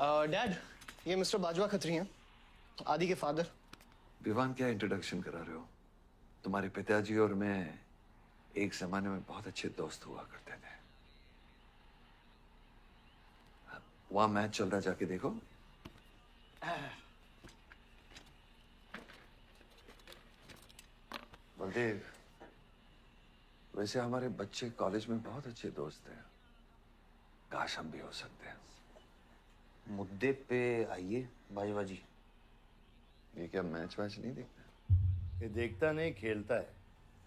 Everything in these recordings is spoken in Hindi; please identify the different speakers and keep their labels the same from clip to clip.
Speaker 1: डैड, ये मिस्टर बाजवा खत्री हैं, आदि के फादर।
Speaker 2: विवान, क्या इंट्रोडक्शन करा रहे हो? तुम्हारे पिताजी और मैं एक जमाने में बहुत अच्छे दोस्त हुआ करते थे। वहां मैच चल रहा, जाके देखो। बलदेव, वैसे हमारे बच्चे कॉलेज में बहुत अच्छे दोस्त हैं। काश हम भी हो सकते हैं।
Speaker 3: मुद्दे पे आइए बाजवा जी।
Speaker 2: ये क्या मैच वैच नहीं देखते?
Speaker 4: ये देखता नहीं, खेलता है।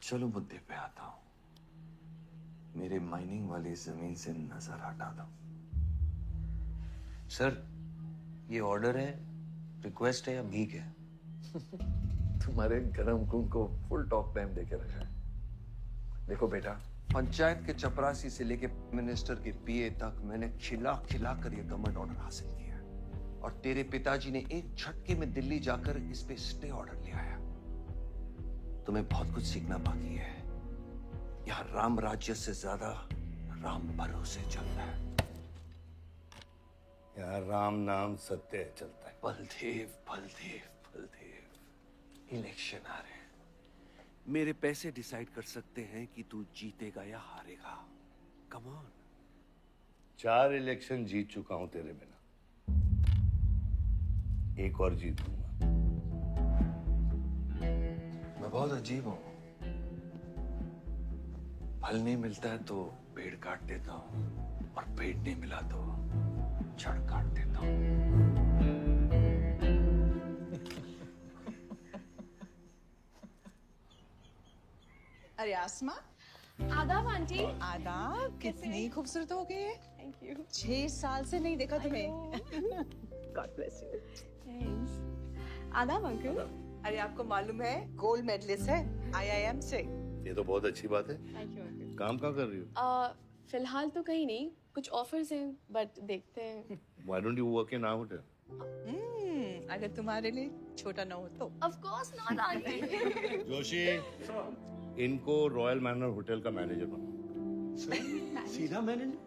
Speaker 2: चलो मुद्दे पे आता हूं। मेरे माइनिंग वाली जमीन से नजर हटा दो।
Speaker 3: सर, ये ऑर्डर है, रिक्वेस्ट है या भीख है?
Speaker 2: तुम्हारे गरम खून को फुल टॉक टाइम देके रखा है। देखो बेटा, पंचायत के चपरासी से लेके मिनिस्टर के पीए तक मैंने खिला खिला कर ये गवर्नमेंट ऑर्डर हासिल किया है। और तेरे पिताजी ने एक झटके में दिल्ली जाकर इस पे स्टे ऑर्डर ले आया। तुम्हें बहुत कुछ सीखना बाकी है। यहाँ राम राज्य से ज्यादा राम भरोसे चलता है।
Speaker 4: यहाँ राम नाम सत्य चलता है।
Speaker 2: बलदेव, बलदेव, बलदेव, इलेक्शन आ रहे हैं। मेरे पैसे डिसाइड कर सकते हैं कि तू जीतेगा या हारेगा। Come on.
Speaker 4: 4 इलेक्शन जीत चुका हूं तेरे बिना, एक और जीतूंगा।
Speaker 2: मैं बहुत अजीब हूं। फल नहीं मिलता है तो पेड़ काट देता हूं, और पेड़ नहीं मिला तो जड़ काट देता हूं।
Speaker 5: अरे आसमा,
Speaker 6: आदाब आंटी।
Speaker 5: आदाब। कितनी खूबसूरत हो गई है।
Speaker 6: Thank you.
Speaker 5: 6 साल से नहीं देखा तुम्हें। God bless you.
Speaker 6: थैंक्स। आदाब अंकल।
Speaker 5: अरे आपको मालूम है गोल्ड मेडलिस्ट है IIM से।
Speaker 4: ये तो बहुत अच्छी बात है।
Speaker 6: Thank you uncle.
Speaker 4: काम कहाँ कर रही हो?
Speaker 6: फिलहाल तो कहीं नहीं, कुछ ऑफर्स हैं बट देखते हैं।
Speaker 4: Why don't you work in our hotel?
Speaker 5: अगर तुम्हारे लिए छोटा ना हो तो।
Speaker 6: Of course not aunty.
Speaker 4: Joshi, इनको रॉयल मैनर होटल का मैनेजर बनाओ।
Speaker 1: सीधा मैनेजर?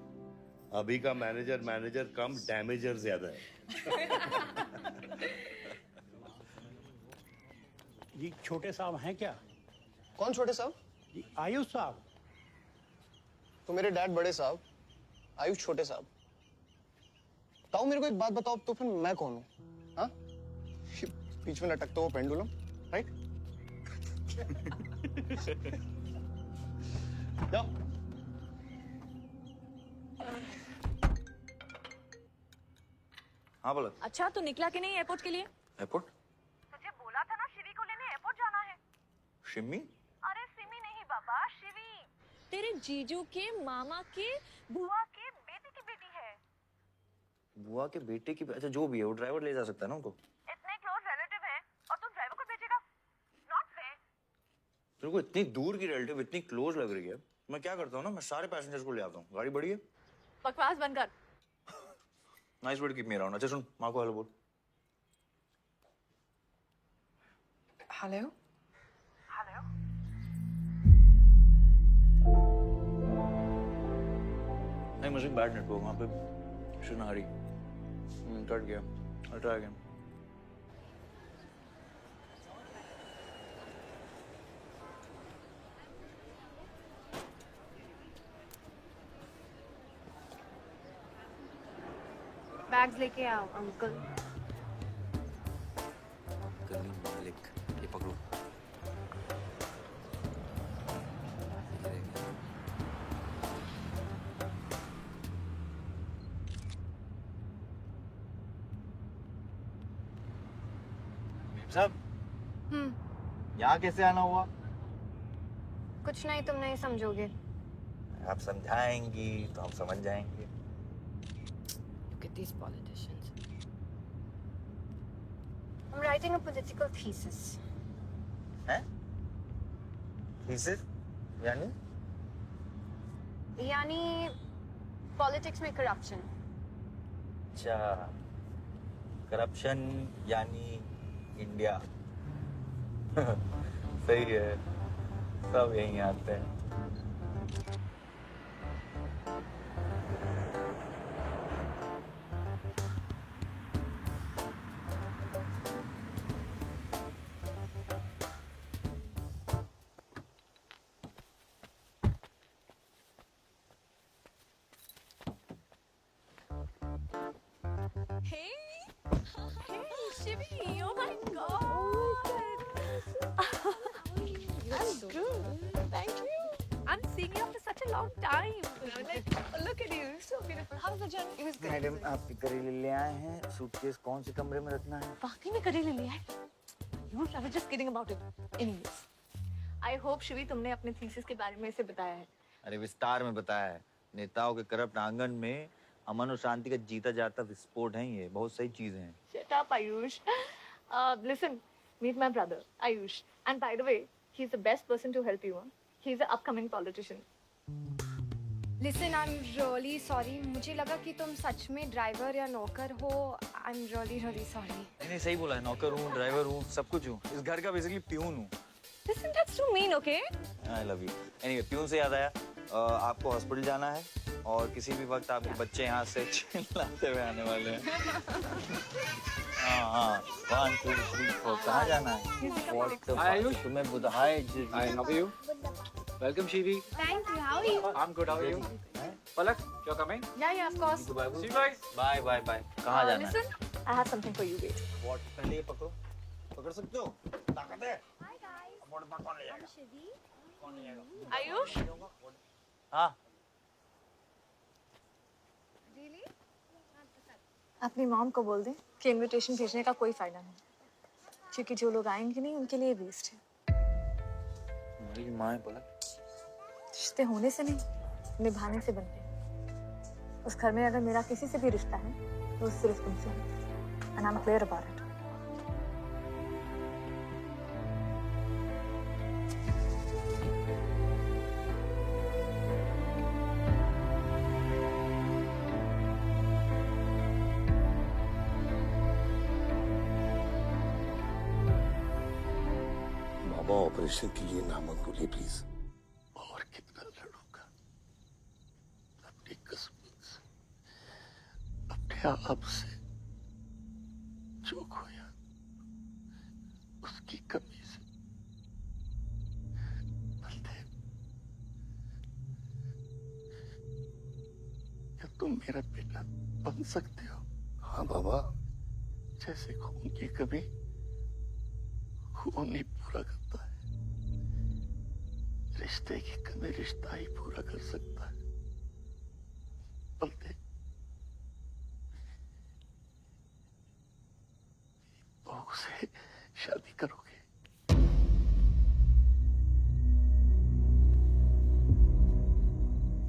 Speaker 4: अभी का मैनेजर कम, डैमेजर ज्यादा है।
Speaker 7: जी छोटे साहब हैं क्या?
Speaker 1: कौन छोटे साहब?
Speaker 7: जी आयुष साहब।
Speaker 1: तो मेरे डैड बड़े साहब, आयुष छोटे साहब। ताऊ, मेरे को एक बात बताओ, तो फिर मैं कौन हूँ? हाँ? बीच में लटकता हुआ पेंडुलम, राइट? जाओ।
Speaker 3: हाँ बोला।
Speaker 6: अच्छा, तो निकला कि नहीं एयरपोर्ट के लिए?
Speaker 3: एयरपोर्ट?
Speaker 8: तुझे बोला था ना शिवी को लेने एयरपोर्ट जाना है।
Speaker 3: शिमी?
Speaker 8: अरे सिमी नहीं बाबा, शिवी।
Speaker 6: तेरे जीजू के मामा के
Speaker 8: बुआ के बेटे की बेटी है।
Speaker 3: बुआ के बेटे की? अच्छा जो भी है, वो ड्राइवर ले जा सकता है ना उनको?
Speaker 8: इतने क्लोज रिलेटिव हैं और तुम ड्राइवर को भेजेगा? Not fair.
Speaker 3: तेरे को इतनी दूर की रिलेटिव इतनी क्लोज लग रही है। मैं क्या करता हूँ ना, मैं सारे पैसेंजर्स को ले आता हूँ। गाड़ी बड़ी है।
Speaker 6: बकवास बंद कर।
Speaker 3: Nice word, keep me around. अच्छा सुन, माँ को हेलो बोल।
Speaker 5: हेलो।
Speaker 8: हेलो।
Speaker 3: नहीं, मुझे बैड नेटवर्क वहाँ पे। शुन हरी कट गया। I'll try again.
Speaker 6: बैग्स लेके आओ अंकल।
Speaker 3: गली मालिक, ये पकड़ो।
Speaker 9: साहब, यहाँ कैसे आना हुआ?
Speaker 6: कुछ नहीं, तुम नहीं समझोगे।
Speaker 9: आप समझाएंगी तो हम समझ जाएंगे।
Speaker 6: Look at these politicians. I'm writing a political thesis.
Speaker 9: हैं? थीसिस? यानी?
Speaker 6: यानी पॉलिटिक्स में करप्शन।
Speaker 9: अच्छा, करप्शन यानी इंडिया। सही है, सब यहीं आते हैं।
Speaker 6: Shivi, oh my God. I'm good. Thank you.
Speaker 8: I'm seeing you after such a long time.
Speaker 6: Like, look at you, so beautiful. How was the journey? It was good.
Speaker 9: Madam आप करेले ले आए हैं सूटकेस कौन से कमरे में रखना है
Speaker 8: वाकई में करेले लिया है? I was just kidding about it. Anyways, I hope Shivi तुमने अपने थीसिस के बारे में इसे बताया है.
Speaker 9: अरे विस्तार में बताया है नेताओं के करप्ट आंगन में अमन और शांति का जीता जाता विस्फोट है ये बहुत सही चीजें हैं
Speaker 8: Shut up, Ayush. Listen, meet my brother, Ayush. And by the way, he's the best person to help you. Huh? He's an upcoming politician.
Speaker 10: Listen, I'm really sorry. मुझे लगा कि तुम सच में ड्राइवर या नौकर हो. I'm really sorry.
Speaker 9: नहीं सही बोला है नौकर हूँ ड्राइवर हूँ सब कुछ हूँ इस घर का बेसिकली प्यून हूँ
Speaker 8: Listen, that's too mean, okay?
Speaker 9: I love you anyway peon से याद आया आपको हॉस्पिटल जाना है और किसी भी वक्त आपके बच्चे यहाँ से चिल्लाते हुए आने वाले हैं हाँ 1 2 3 4 कहाँ जाना है What तुम्हें बुधाए
Speaker 3: Hi, how are you? Welcome, Shivi.
Speaker 10: Thank you. How are you?
Speaker 3: I'm good. How are you? Palak, you're coming?
Speaker 8: Yeah, of course.
Speaker 3: See you guys.
Speaker 9: Bye bye bye कहाँ जाना है
Speaker 8: Listen, I have something for you, wait.
Speaker 9: What पहले ये पकड़ो पकड़ सकते हो ताकत है कौन ले जाएगा
Speaker 8: Ayush?
Speaker 9: हाँ
Speaker 8: अपनी मॉम को बोल दे कि इनविटेशन भेजने का कोई फायदा नहीं क्योंकि जो लोग आएंगे नहीं उनके लिए वेस्ट है
Speaker 9: मेरी माँ है बोला
Speaker 8: रिश्ते होने से नहीं निभाने से बनते हैं उस घर में अगर मेरा किसी से भी रिश्ता है तो सिर्फ तुमसे है and I am clear about it
Speaker 4: operation के लिए नामक बोलिए प्लीज और कितना लड़ूंगा अपनी किस्मत से अपने आप से जो खोया उसकी कमी से बलदेव क्या तुम मेरा बेटा बन सकते हो हाँ बाबा जैसे खून की कमी खून ही पूरा करता है रिश्ते की कमी रिश्ता ही पूरा कर सकता है बलदेव बहू से शादी करोगे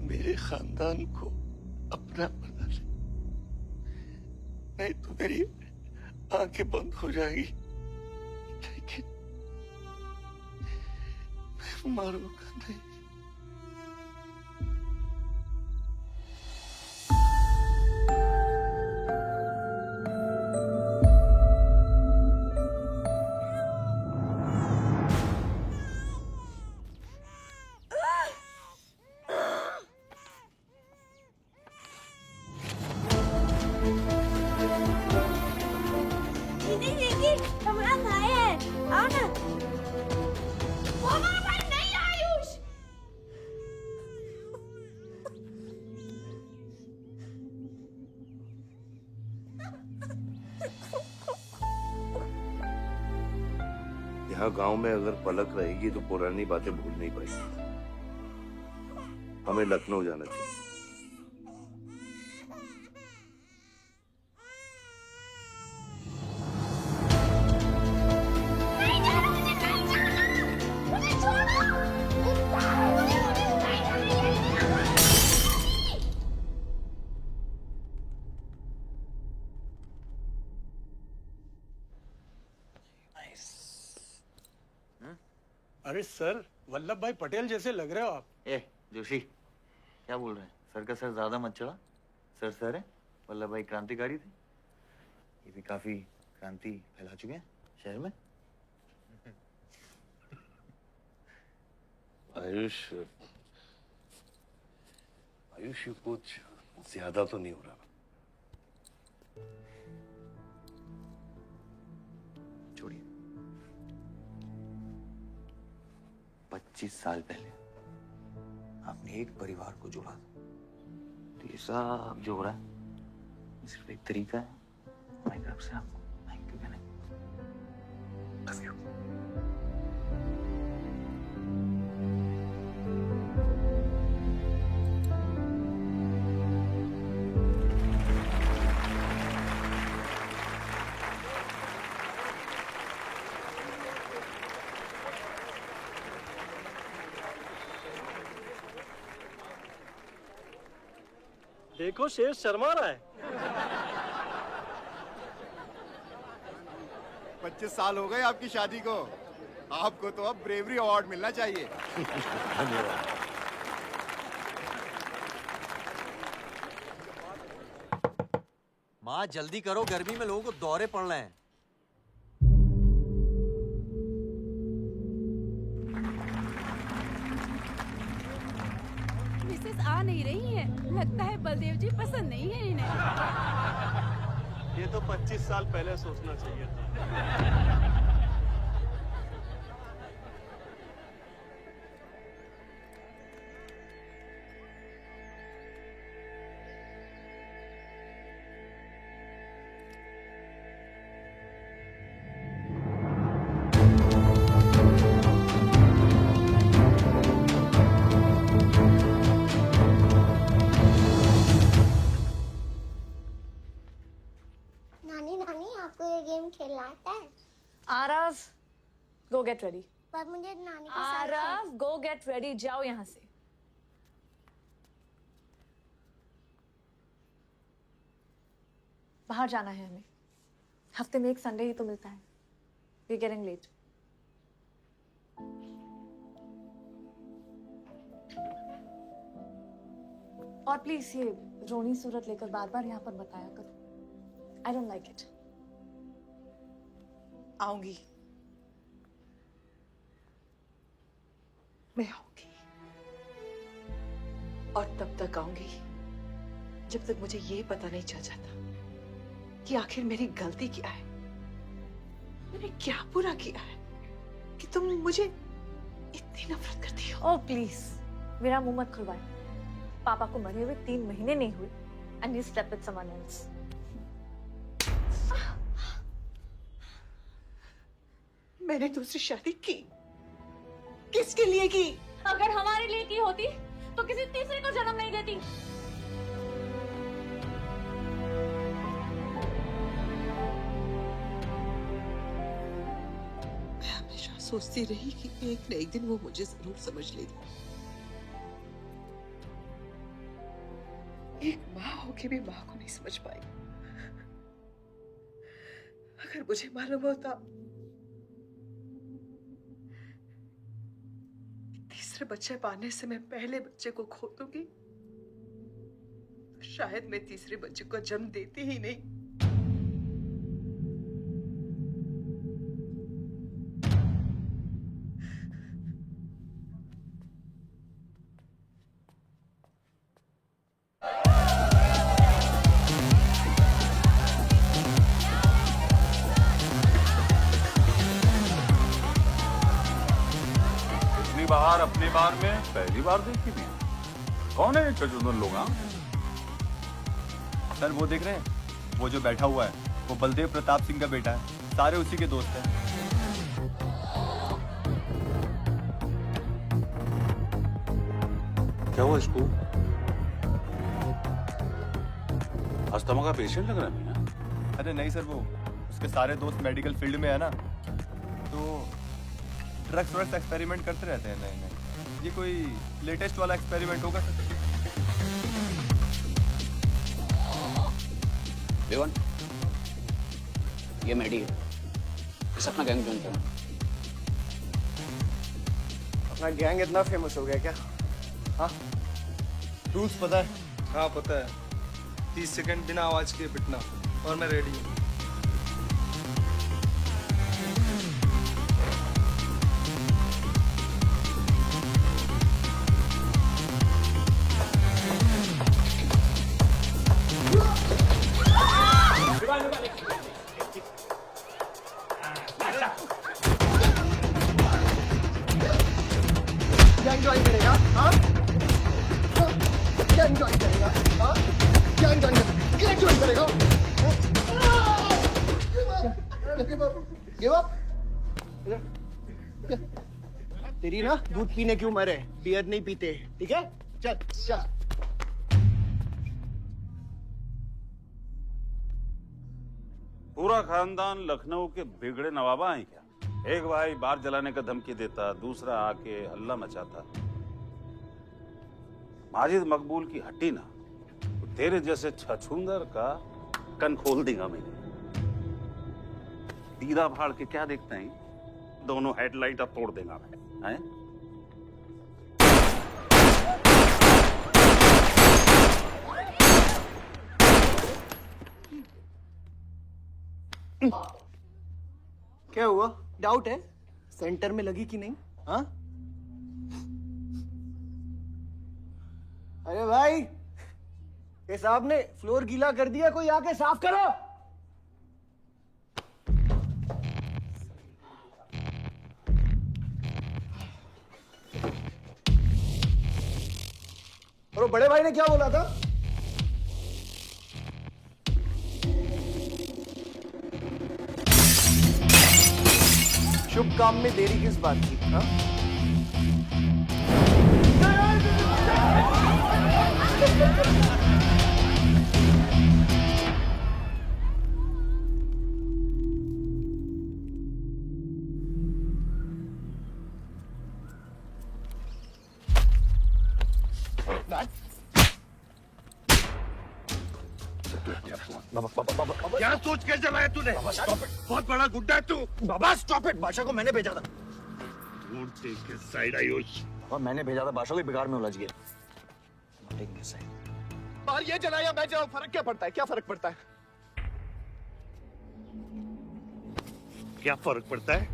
Speaker 4: मेरे खानदान को अपना बना ले नहीं तो मेरी आंखें बंद हो जाएगी लेकिन मैं मारूंगा नहीं यहाँ गांव में अगर पलक रहेगी तो पुरानी बातें भूल नहीं पाएगी हमें लखनऊ जाना चाहिए
Speaker 7: अरे सर वल्लभ भाई पटेल जैसे लग रहे हो आप
Speaker 9: ए जोशी क्या बोल रहे हैं सर का सर ज्यादा मत चढ़ा सर है वल्लभ भाई क्रांतिकारी थे ये भी काफी क्रांति फैला चुके हैं शहर में
Speaker 4: आयुष आयुष ये कुछ ज्यादा तो नहीं हो रहा
Speaker 9: छोड़िए 25 साल पहले आपने एक परिवार को जोड़ा था तो ये सब जो हो रहा है सिर्फ एक तरीका है हमारी तरफ से आपको थैंक यू कहने
Speaker 2: लव यू।
Speaker 7: देखो शेर शर्मा रहा है।
Speaker 1: 25 साल हो गए आपकी शादी को, आपको तो अब ब्रेवरी अवार्ड मिलना चाहिए।
Speaker 9: माँ जल्दी करो, गर्मी में लोगों को दौरे पड़ रहे हैं।
Speaker 5: मिसेस आ नहीं रही है, लगता है बलदेव जी पसंद नहीं है इन्हें।
Speaker 7: ये तो 25 साल पहले सोचना चाहिए था।
Speaker 11: नानी नानी आपको ये गेम खेलना आता है?
Speaker 8: आरव, गो गेट रेडी।
Speaker 11: पर मुझे नानी के साथ
Speaker 8: आरव, गो गेट रेडी, जाओ यहाँ से। बाहर जाना है हमें, हफ्ते में एक संडे ही तो मिलता है। We getting late. और प्लीज ये रोनी सूरत लेकर बार बार यहाँ पर बताया करो। I don't like it.
Speaker 5: आऊंगी, मैं आऊंगी, और तब तक आऊंगी जब तक मुझे ये पता नहीं चल जाता कि आखिर मेरी गलती क्या है। मैंने क्या बुरा किया है कि तुम मुझे इतनी नफरत करती हो?
Speaker 8: ओह प्लीज, मेरा मुंह मत खुलवाए। पापा को मरे हुए 3 महीने नहीं हुए and you slept with someone else.
Speaker 5: मैंने दूसरी शादी की, किसके लिए की?
Speaker 8: अगर हमारे लिए की होती तो किसी तीसरे को जन्म नहीं देती।
Speaker 5: मैं हमेशा सोचती रही कि एक न एक दिन वो मुझे जरूर समझ लेगी। एक माँ होके भी माँ को नहीं समझ पाई। अगर मुझे मालूम होता तीसरे बच्चे पाने से मैं पहले बच्चे को खो दूंगी, तो शायद मैं तीसरे बच्चे को जन्म देती ही नहीं।
Speaker 4: बाहर अपने बार में पहली बार देखी थी। कौन है चचुंदन लोग?
Speaker 12: सर वो देख रहे हैं, वो जो बैठा हुआ है वो बलदेव प्रताप सिंह का बेटा है, सारे उसी के दोस्त हैं।
Speaker 4: क्या हुआ इसको? अस्थमा का पेशेंट लग रहा है ना?
Speaker 12: अरे नहीं सर, वो उसके सारे दोस्त मेडिकल फील्ड में है ना, तो ड्रग्स व्रग्स एक्सपेरिमेंट करते रहते हैं। नहीं नहीं, ये कोई लेटेस्ट वाला एक्सपेरिमेंट होगा सर।
Speaker 13: देवन, ये मेडी है, इस अपना गैंग ज्वाइन करना।
Speaker 1: अपना गैंग इतना फेमस हो गया क्या? हाँ,
Speaker 12: रूल्स पता है?
Speaker 14: हाँ पता है। 30 सेकंड बिना आवाज के पिटना, और मैं रेडी हूँ।
Speaker 1: गैंग ज्वाइन करेगा? हाँ, गैंग ज्वाइन करेगा? हाँ, गैंग ज्वाइन करेगा? Give up? तेरी ना दूध पीने की उम्र है, बियर नहीं पीते, ठीक है? चल चल।
Speaker 15: पूरा खानदान लखनऊ के बिगड़े नवाबा हैं क्या? एक भाई बार जलाने का धमकी देता, दूसरा आके हल्ला मचाता। माजिद मकबूल की हट्टी ना, तो तेरे जैसे छछूंदर का कन खोल देगा मैंने। दीदा फाड़ के क्या देखते हैं? दोनों हेडलाइट अब तोड़ देगा मैं, हैं?
Speaker 1: क्या हुआ? डाउट है सेंटर में लगी कि नहीं? हाँ? अरे भाई, ये साहब ने फ्लोर गीला कर दिया, कोई आके साफ करो। और बड़े भाई ने क्या बोला था? शुभ काम में देरी किस बात की? हाँ?
Speaker 4: क्या सोच के चलाया तूने? बहुत बड़ा गुड्डा है तू।
Speaker 1: बाबा स्टॉप इट, बादशाह को मैंने भेजा था।
Speaker 4: देख के साइड आयुष।
Speaker 9: और मैंने भेजा था, बादशाह के बिगाड़ में उलझ गया।
Speaker 1: बाहर ये जला या मैं जलाऊं, फर्क क्या पड़ता है? क्या फर्क पड़ता है?
Speaker 4: क्या फर्क पड़ता है?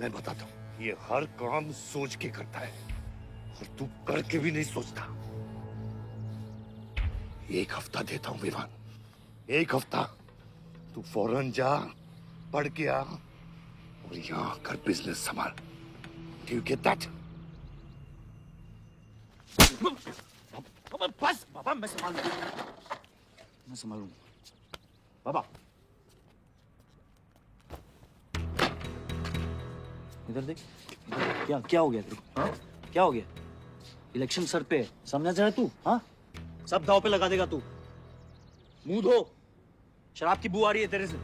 Speaker 4: मैं बताता हूँ। ये हर काम सोच के करता है और तू करके भी नहीं सोचता। एक हफ्ता देता हूँ विवान, एक हफ्ता। तू फौरन जा, पढ़ के आ और यहाँ आकर बिजनेस संभाल। Do you get that?
Speaker 9: बस बाबा, मैं संभालूंगा। बाबा इधर देख, क्या क्या हो गया तेरे को? हाँ? क्या हो गया? इलेक्शन सर पे, समझा जाए तू? हाँ, सब दाव पे लगा देगा तू। मुंह धो, शराब की बू आ रही है तेरे से।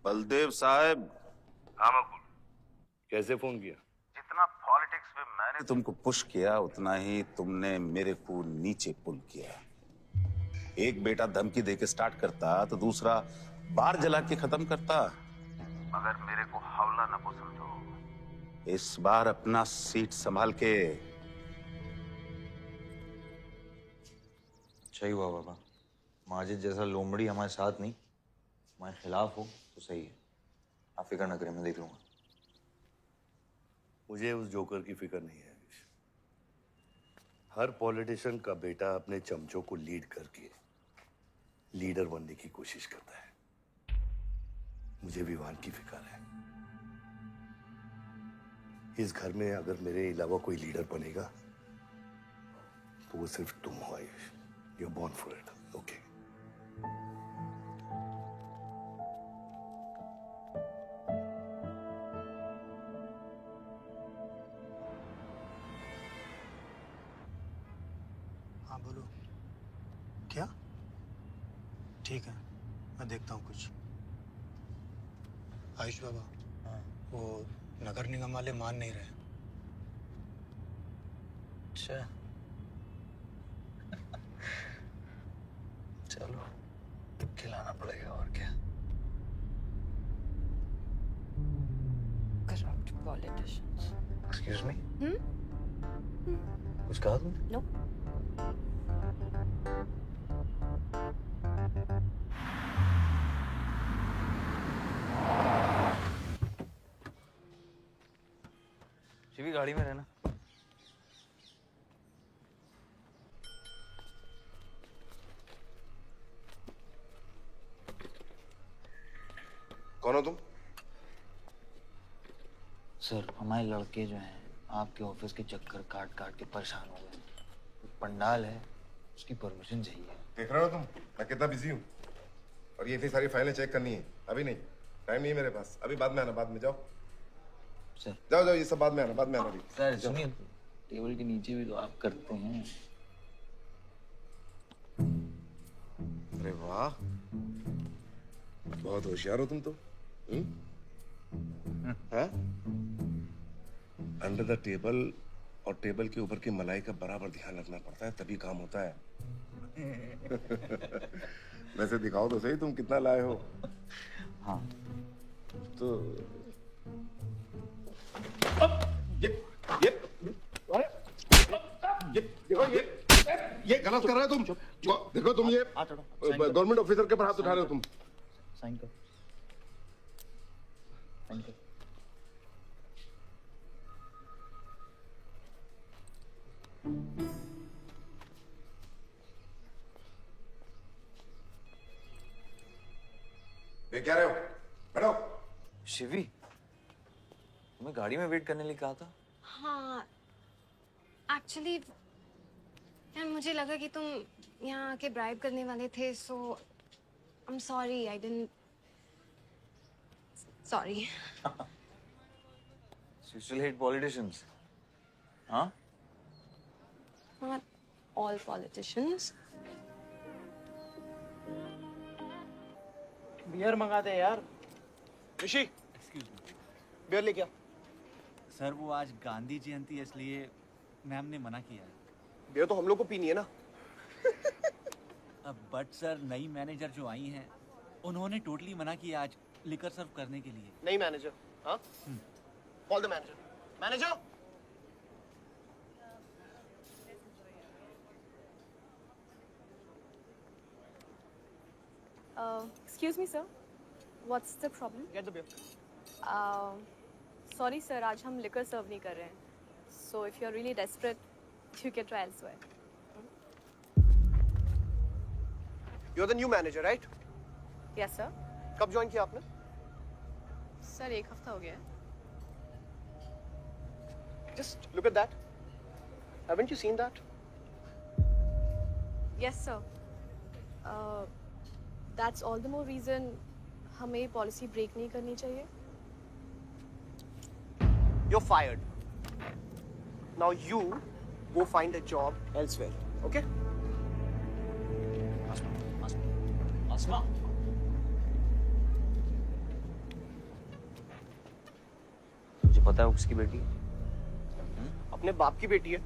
Speaker 15: बलदेव साहब।
Speaker 4: हाँ मकबूल, कैसे फोन किया?
Speaker 15: जितना पॉलिटिक्स में मैंने तुमको पुश किया, उतना ही तुमने मेरे को नीचे पुल किया। एक बेटा धमकी देके स्टार्ट करता तो दूसरा बार जला के खत्म करता। मगर मेरे को हौला ना को समझो। इस बार अपना सीट संभाल के।
Speaker 9: सही हुआ बाबा, माजिद जैसा लोमड़ी हमारे साथ नहीं, हमारे खिलाफ हो तो सही है। आप फिक्र न करें, मैं देख लूंगा।
Speaker 4: मुझे उस जोकर की फिक्र नहीं है। हर पॉलिटिशियन का बेटा अपने चमचों को लीड करके लीडर बनने की कोशिश करता है। मुझे विवान की फिक्र है। इस घर में अगर मेरे अलावा कोई लीडर बनेगा तो वो सिर्फ तुम हो Ayush. You are born for it, okay?
Speaker 16: हाँ बोलो। क्या? ठीक है, मैं देखता हूँ कुछ। आयुष बाबा, वो नगर निगम वाले मान नहीं रहे।
Speaker 9: अच्छा, चलो खिलाना पड़ेगा और क्या।
Speaker 5: Corrupt politicians.
Speaker 9: एक्सक्यूज मी, कुछ कहा तुमने?
Speaker 5: No.
Speaker 9: शिवी गाड़ी में रहना।
Speaker 12: कौन हो तुम?
Speaker 9: सर हमारे लड़के जो हैं आपके ऑफिस के चक्कर काट काट के परेशान हो गए। पंडाल है, उसकी परमिशन चाहिए।
Speaker 17: देख रहे हो तुम मैं कितना बिजी हूँ, और ये इतनी सारी फाइलें चेक करनी है। अभी नहीं, टाइम नहीं है मेरे पास। अभी बाद में आना, बाद में जाओ
Speaker 9: सर।
Speaker 17: जाओ जाओ, ये सब बाद में आना, बाद में आना। अभी
Speaker 9: सर सुनिए, टेबल के नीचे भी तो आप करते हैं।
Speaker 17: अरे वाह, बहुत होशियार हो तुम तो। अंडर द टेबल और टेबल के ऊपर की मलाई का बराबर ध्यान रखना पड़ता है, तभी काम होता है। वैसे दिखाओ तो सही तुम कितना लाए हो।
Speaker 9: हाँ
Speaker 17: तो ये गलत कर रहे हो तुम। देखो तुम ये गवर्नमेंट ऑफिसर के ऊपर हाथ उठा रहे हो तुम।
Speaker 9: साइन कर, साइन कर।
Speaker 17: ये क्या रहे हो? बैठो।
Speaker 3: शिवी, तुम्हें गाड़ी में वेट करने लिए कहा था।
Speaker 10: हाँ एक्चुअली यार मुझे लगा कि तुम यहाँ आके ब्राइब करने वाले थे, so I am sorry, I didn't, sorry.
Speaker 3: You still hate politicians, huh?
Speaker 10: Not all politicians.
Speaker 16: Beer मंगा दे यार।
Speaker 1: ऋषि,
Speaker 16: एक्सक्यूज मी।
Speaker 1: बियर लेके आ।
Speaker 16: सर वो आज गांधी जयंती है इसलिए मैम ने मना किया है।
Speaker 1: बियर तो हम लोग को पीनी है ना।
Speaker 16: अब बट सर नई मैनेजर जो आई हैं उन्होंने टोटली मना किया आज लिकर सर्व करने के लिए।
Speaker 1: नहीं मैनेजर, हाँ? Call the manager. Manager,
Speaker 6: Excuse me, sir. What's the problem?
Speaker 1: get the beer.
Speaker 6: Sorry, sir. आज हम liquor serve नहीं कर रहे हैं. So if you're really desperate, you can try elsewhere.
Speaker 1: You're the new manager, right?
Speaker 6: Yes, sir.
Speaker 1: कब ज्वाइन किया आपने?
Speaker 6: Sir, एक हफ्ता हो गया है.
Speaker 1: Just look at that. Haven't you seen that?
Speaker 6: Yes, sir. That's all the more reason हमें policy break नहीं करनी चाहिए.
Speaker 1: You're fired. Now you go find a job elsewhere, okay?
Speaker 9: आसमा,
Speaker 3: मुझे पता है वो किसकी बेटी है।
Speaker 1: अपने बाप की बेटी है।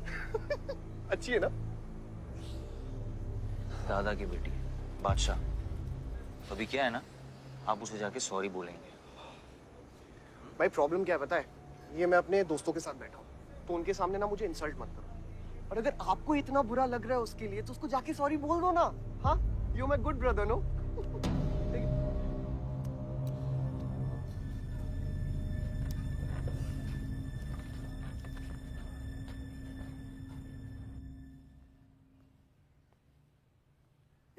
Speaker 1: अच्छी है ना?
Speaker 3: दादा की बेटी है, बादशाह। अभी क्या है ना, आप उसे जाके सॉरी बोलेंगे।
Speaker 1: भाई प्रॉब्लम क्या है पता है? ये मैं अपने दोस्तों के साथ बैठा हूँ, तो उनके सामने ना मुझे इंसल्ट मत करो। और अगर आपको इतना बुरा लग रहा है उसके लिए, तो उसको जाके सॉरी बोल दो ना। हाँ? You my good brother, no?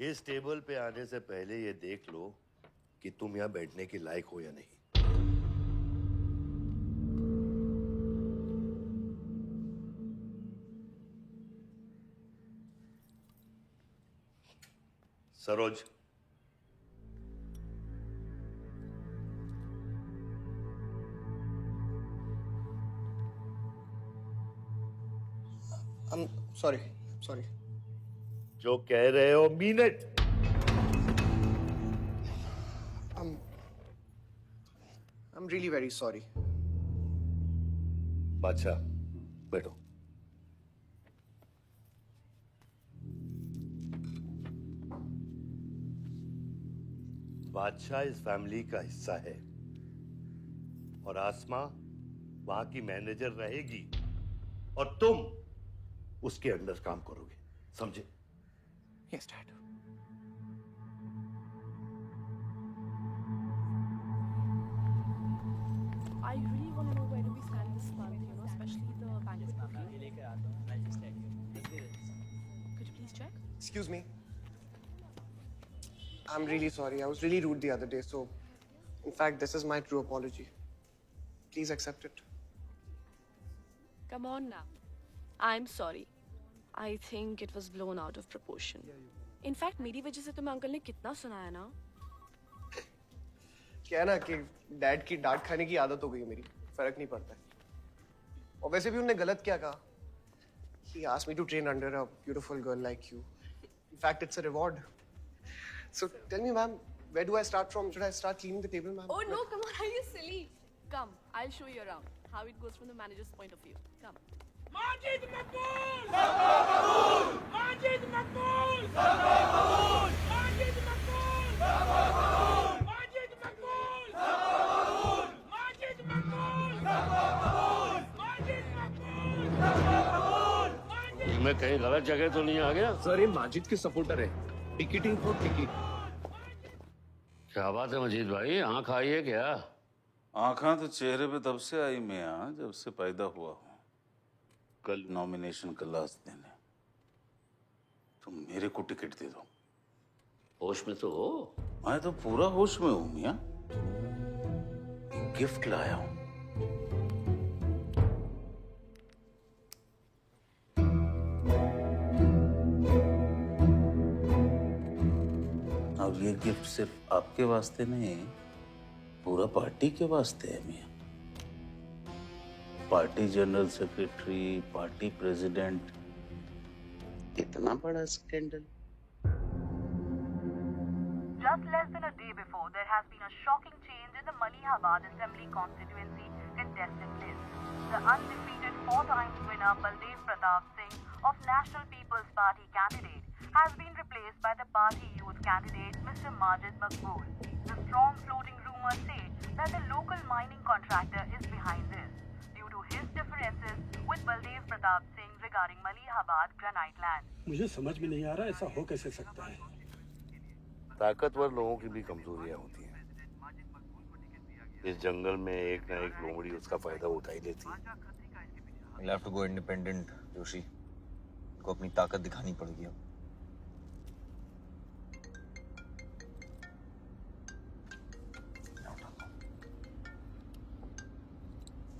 Speaker 4: इस टेबल पे आने से पहले ये देख लो कि तुम यहां बैठने के लायक हो या नहीं। सरोज,
Speaker 1: सॉरी।
Speaker 4: जो कह रहे हो mean it.
Speaker 1: I'm really very sorry.
Speaker 4: बादशाह, बैठो। बादशाह इस फैमिली का हिस्सा है और आसमा वहां की मैनेजर रहेगी और तुम उसके अंडर काम करोगे, समझे?
Speaker 1: Yes, Dad.
Speaker 6: I really want to know where do we stand this month, you know, especially the banquet booking. Could you please check?
Speaker 1: Excuse me. I'm really sorry. I was really rude the other day, so in fact, this is my true apology. Please accept it.
Speaker 6: Come on now. I'm sorry. I think it was blown out of proportion. In fact, मेरी वजह से तुम्हें अंकल ने कितना सुनाया ना?
Speaker 1: क्या है ना कि डैड की डांट खाने की आदत हो गई है मेरी, फर्क नहीं पड़ता है। और वैसे भी उन्होंने गलत क्या कहा? He asked me to train under a beautiful girl like you. In fact, it's a reward. So tell me, ma'am, where do I start from? Should I start cleaning the table, ma'am?
Speaker 6: Oh no, come on, are you silly? Come, I'll show you around how it goes from the manager's point of view. Come.
Speaker 18: Majid Makbul! Makbul! Majid Makbul! Makbul! Majid Makbul! Makbul! Majid Makbul! Makbul! Majid Makbul! Makbul! Majid Makbul!
Speaker 4: मैं कहीं गलत जगह तो नहीं आ गया?
Speaker 2: सर ये माजिद के सपोर्टर है। Ticketing for ticket.
Speaker 4: क्या बात है मजीद भाई, आंख आई है क्या?
Speaker 15: आंखा तो चेहरे पे तब से आई मियाँ जब से पैदा हुआ हूँ। कल नॉमिनेशन का लास्ट दिन है, तो मेरे को टिकट दे दो।
Speaker 4: होश में तो हो?
Speaker 15: मैं तो पूरा होश में हूँ मियाँ। गिफ्ट लाया हूँ। अब ये गिफ्ट सिर्फ आपके वास्ते नहीं, पूरा पार्टी के वास्ते है मियाँ। Party general secretary, party president, इतना बड़ा scandal.
Speaker 19: Just less than a day before, there has been a shocking change in the Malihabad Assembly constituency contestant list. The undefeated four-times winner Baldev Pratap Singh of National People's Party candidate has been replaced by the party youth candidate Mr. Majid Makbul. The strong floating rumors say that the local mining contractor is behind this due to his differences with Baldev Pratap Singh regarding Malihabad granite land.
Speaker 20: मुझे समझ में नहीं आ रहा ऐसा हो कैसे सकता है।
Speaker 4: ताकतवर लोगों की भी कमजोरियां होती हैं। इस जंगल में एक ना एक लोमड़ी उसका फायदा उठा ही लेती है।
Speaker 3: You'll have to go independent, Joshi. को अपनी ताकत दिखानी पड़ेगी अब।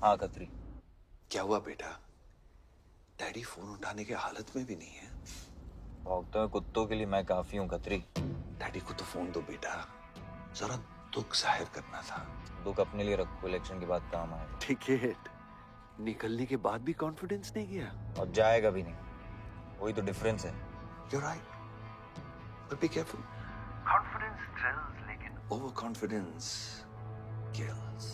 Speaker 3: हाँ कतरी।
Speaker 2: क्या हुआ बेटा? डैडी फोन उठाने के हालत में भी नहीं है।
Speaker 3: भौंकते हुए कुत्तों के लिए मैं काफी हूँ कतरी।
Speaker 2: डैडी को तो फोन दो बेटा, जरा दुख जाहिर करना था।
Speaker 3: दुख अपने लिए रखो, इलेक्शन के बाद काम आएगा।
Speaker 2: टिकट निकलने के बाद भी कॉन्फिडेंस नहीं गया
Speaker 3: और जाएगा भी नहीं, वही तो डिफरेंस है।
Speaker 2: You're right, but be careful. Confidence thrills, लेकिन overconfidence kills.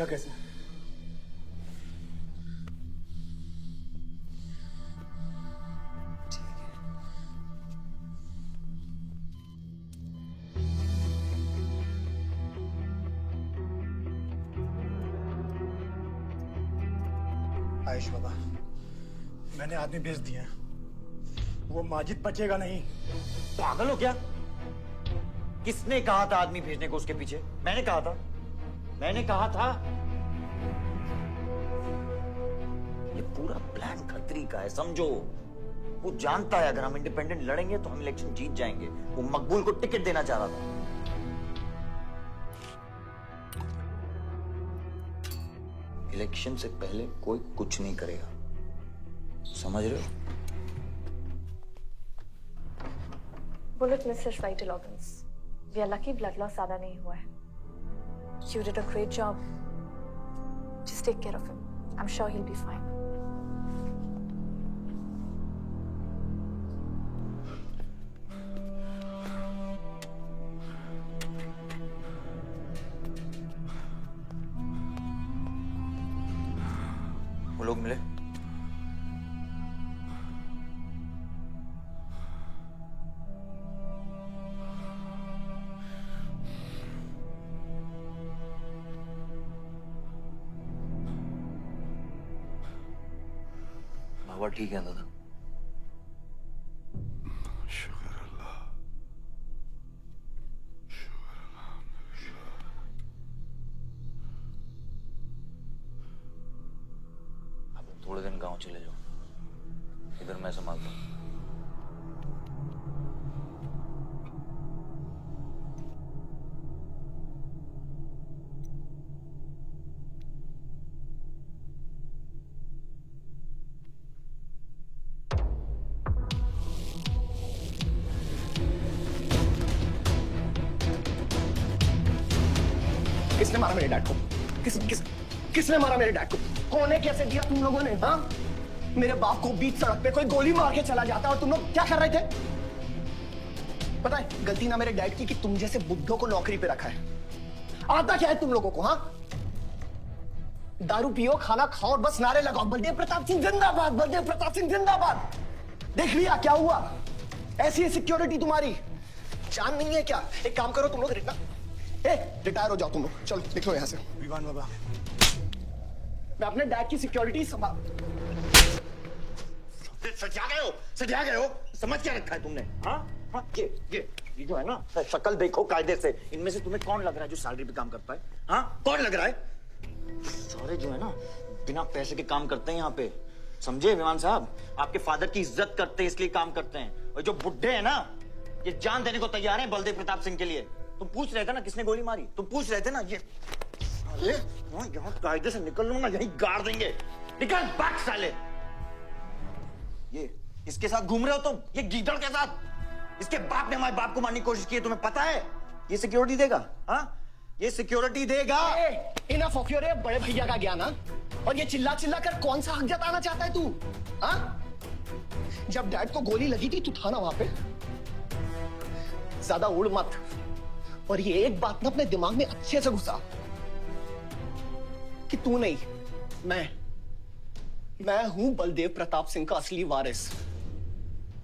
Speaker 16: किया कैसे? आयुष बाबा, मैंने आदमी भेज दिए हैं। वो माजिद बचेगा नहीं।
Speaker 9: पागल हो क्या? किसने कहा था आदमी भेजने को उसके पीछे? मैंने कहा था। ये पूरा प्लान खतरी का है, समझो। वो जानता है अगर हम इंडिपेंडेंट लड़ेंगे तो हम इलेक्शन जीत जाएंगे। वो मकबूल को टिकट देना चाह रहा था। इलेक्शन से पहले कोई कुछ नहीं करेगा, समझ रहे हो?
Speaker 8: Bullet misses vital organs. We are lucky blood loss ज्यादा नहीं हुआ है। You did a great job. Just take care of him. I'm sure he'll be fine.
Speaker 9: वो लोग मिले? बाबा ठीक है दादा?
Speaker 4: शुक्र अल्लाह।
Speaker 9: आप थोड़े दिन गांव चले जाओ, इधर मैं संभालता हूँ।
Speaker 1: किसने मारा मेरे डैड को? किसने मारा मेरे डैड को? कौन है? कैसे दिया तुम लोगों ने? हाँ, मेरे बाप को बीच सड़क पे कोई गोली मार के चला जाता और तुम लोग क्या कर रहे थे? पता है गलती ना मेरे डैड की कि तुम जैसे बुद्धों को नौकरी पे रखा है। आता क्या है तुम लोगों को? हाँ, दारू पियो, खाना खाओ और बस नारे लगाओ, बलदेव प्रताप सिंह जिंदाबाद, बलदेव प्रताप सिंह जिंदाबाद। देख लिया क्या हुआ? ऐसी है सिक्योरिटी तुम्हारी। जान नहीं है क्या? एक काम करो तुम लोग, रिटायर हो जाओ तुम लोग। चलो निकलो यहाँ से।
Speaker 16: विवान बाबा,
Speaker 1: मैं अपने डैड की सिक्योरिटी संभाल।
Speaker 9: सजा गए हो? समझ क्या रखा है तुमने? हाँ, ये जो है ना, शक्ल देखो कायदे से। इनमें से तुम्हें कौन लग रहा है जो सैलरी पे काम करता है? हाँ, कौन लग रहा है? सारे जो है ना बिना पैसे के काम करते हैं यहाँ पे, समझे विमान साहब? आपके फादर की इज्जत करते हैं इसलिए काम करते हैं। और जो बुड्ढे हैं ना, ये जान देने को तैयार हैं बलदेव प्रताप सिंह के लिए। तुम पूछ रहे थे ना किसने गोली मारी? तुम पूछ रहे थे ना? ये यहाँ कायदे से निकल लो ना, यहीं गाड़ देंगे। निकल भाग साले। ये इसके साथ घूम रहे हो तुम, ये गीदड़ के साथ। इसके बाप ने हमारे बाप को मारने की कोशिश की है, तुम्हें पता है? ये सिक्योरिटी देगा? हाँ, ये सिक्योरिटी देगा।
Speaker 1: इनफ ऑफ योर बड़े भैया का ज्ञान। और ये चिल्ला चिल्ला कर कौन सा हक जताना चाहता है तू? हाँ, जब डैड को गोली लगी थी तू था ना वहां पे? ज्यादा उड़ मत। और ये एक बात ना अपने दिमाग में अच्छे से घुसा कि तू नहीं, मैं हूं बलदेव प्रताप सिंह का असली वारिस,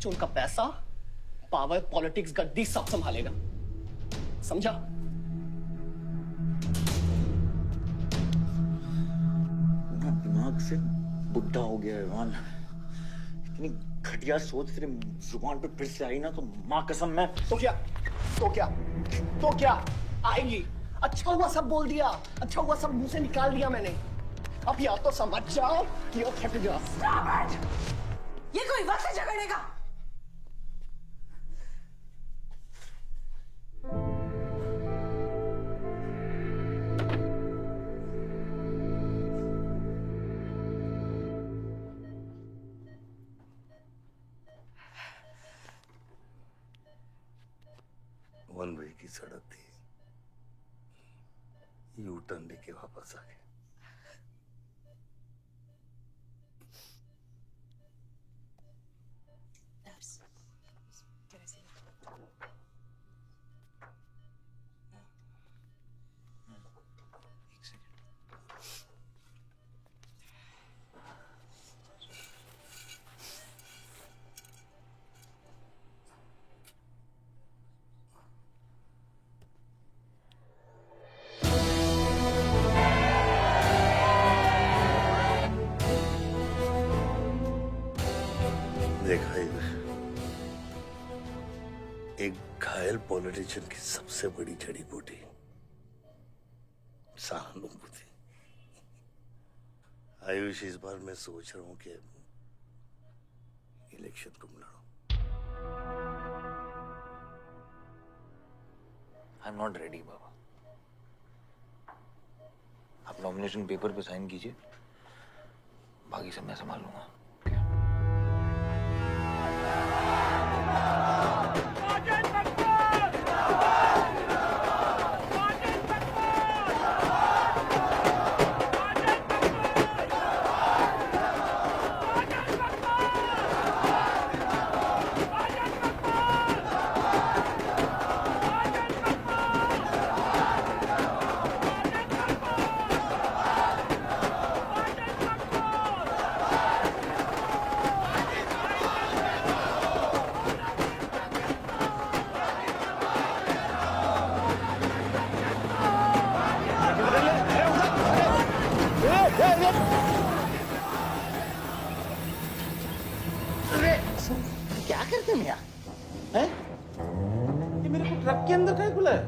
Speaker 1: जो उनका पैसा, पावर, पॉलिटिक्स, गद्दी सब संभालेगा। समझा?
Speaker 9: दिमाग से बुढ़ा हो गया है मान। इतनी घटिया सोच तेरे जुबान पे फिर से आई ना तो मां कसम मैं।
Speaker 1: तो क्या आएगी? अच्छा हुआ सब बोल दिया, अच्छा हुआ सब मुंह से निकाल दिया मैंने। अब या तो समझ जाओ या फट जाओ।
Speaker 5: ये कोई वक्त है झगड़ने का?
Speaker 4: वन वे की सड़क थी, यू टर्न लेके वापस आ गए। देख भाई, एक घायल पॉलिटिशियन की सबसे बड़ी जड़ी बूटी सहानुभूति। आयुष, इस बार मैं सोच रहा हूं कि इलेक्शन तुम लड़ो।
Speaker 3: आई एम नॉट रेडी बाबा। आप नॉमिनेशन पेपर पे साइन कीजिए, बाकी सब मैं संभालूंगा।
Speaker 4: क्या करते हैं यार? हैं? ये मेरे को ट्रक के अंदर क्या खुला है?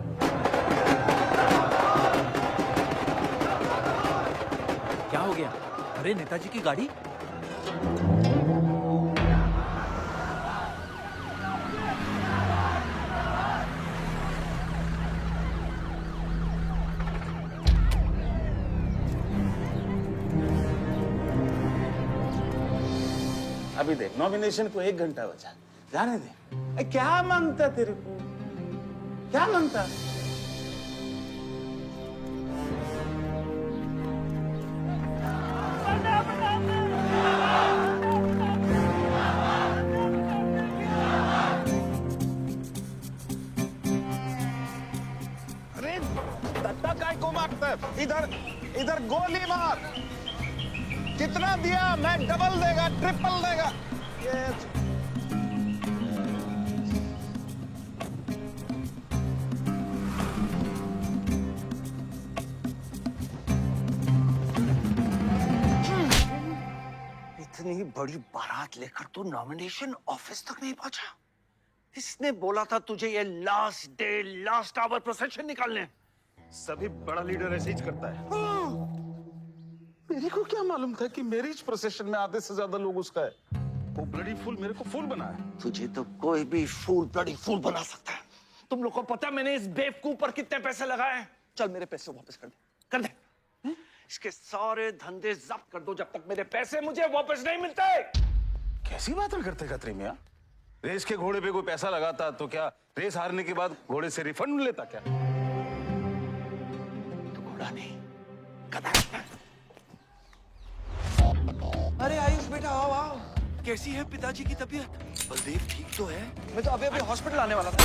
Speaker 9: क्या हो गया? अरे नेताजी की गाड़ी।
Speaker 15: अभी देख, नॉमिनेशन को 1 घंटा बचा, जाने दे। क्या मांगता तेरे को? क्या मांगता?
Speaker 18: अरे दत्ता काय को मारता है? इधर गोली मार। कितना दिया? मैं डबल देगा, ट्रिपल देगा।
Speaker 9: इतनी बड़ी बारात लेकर तू नॉमिनेशन ऑफिस तक नहीं पहुंचा। इसने बोला था तुझे ये last day last hour procession निकालने।
Speaker 15: सभी बड़ा लीडर ऐसे ही करता है। मेरे को क्या मालूम था कि मैरिज प्रोसेशन में आधे से ज्यादा लोग उसका है। वो ब्लडी फूल मेरे को फूल बना है।
Speaker 9: तुझे तो कोई भी फूल ब्लडी फूल बना सकता है। तुम लोग को पता है मैंने इस बेवकूफ पर कितने पैसे लगाए हैं? चल मेरे पैसे वापस कर दे, कर दे। इसके सारे धंधे जब्त कर दो जब तक मेरे पैसे मुझे वापस नहीं मिलते।
Speaker 15: कैसी बातें करते खत्री मियां? रेस के घोड़े पे कोई पैसा लगाता तो क्या रेस हारने के बाद घोड़े से रिफंड लेता क्या?
Speaker 9: तो घोड़ा नहीं,
Speaker 2: अरे आयुष बेटा, आओ आओ। कैसी है पिताजी की तबीयत? बलदेव ठीक तो है?
Speaker 9: मैं तो अभी हॉस्पिटल आने वाला था।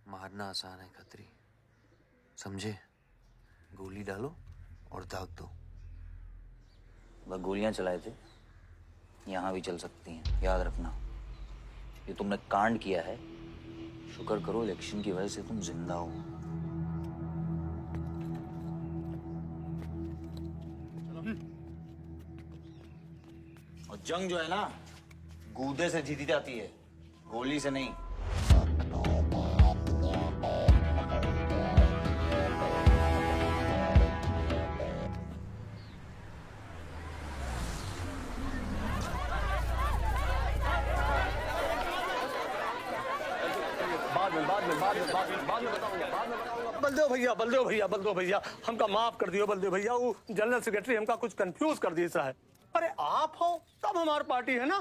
Speaker 3: मारना आसान है खत्री, समझे? गोली डालो और दाग दो।
Speaker 13: वह गोलियां चलाए थे, यहां भी चल सकती हैं, याद रखना। ये तुमने कांड किया है, शुक्र करो इलेक्शन की वजह से तुम जिंदा हो। और जंग जो है ना, गूदे से जीती जाती है, गोली से नहीं।
Speaker 20: बलदेव भैया हमका माफ कर दियो। बलदेव भैया, वो जनरल सेक्रेटरी हमका कुछ कंफ्यूज कर दिया है। अरे आप हो तब हमारी पार्टी है ना।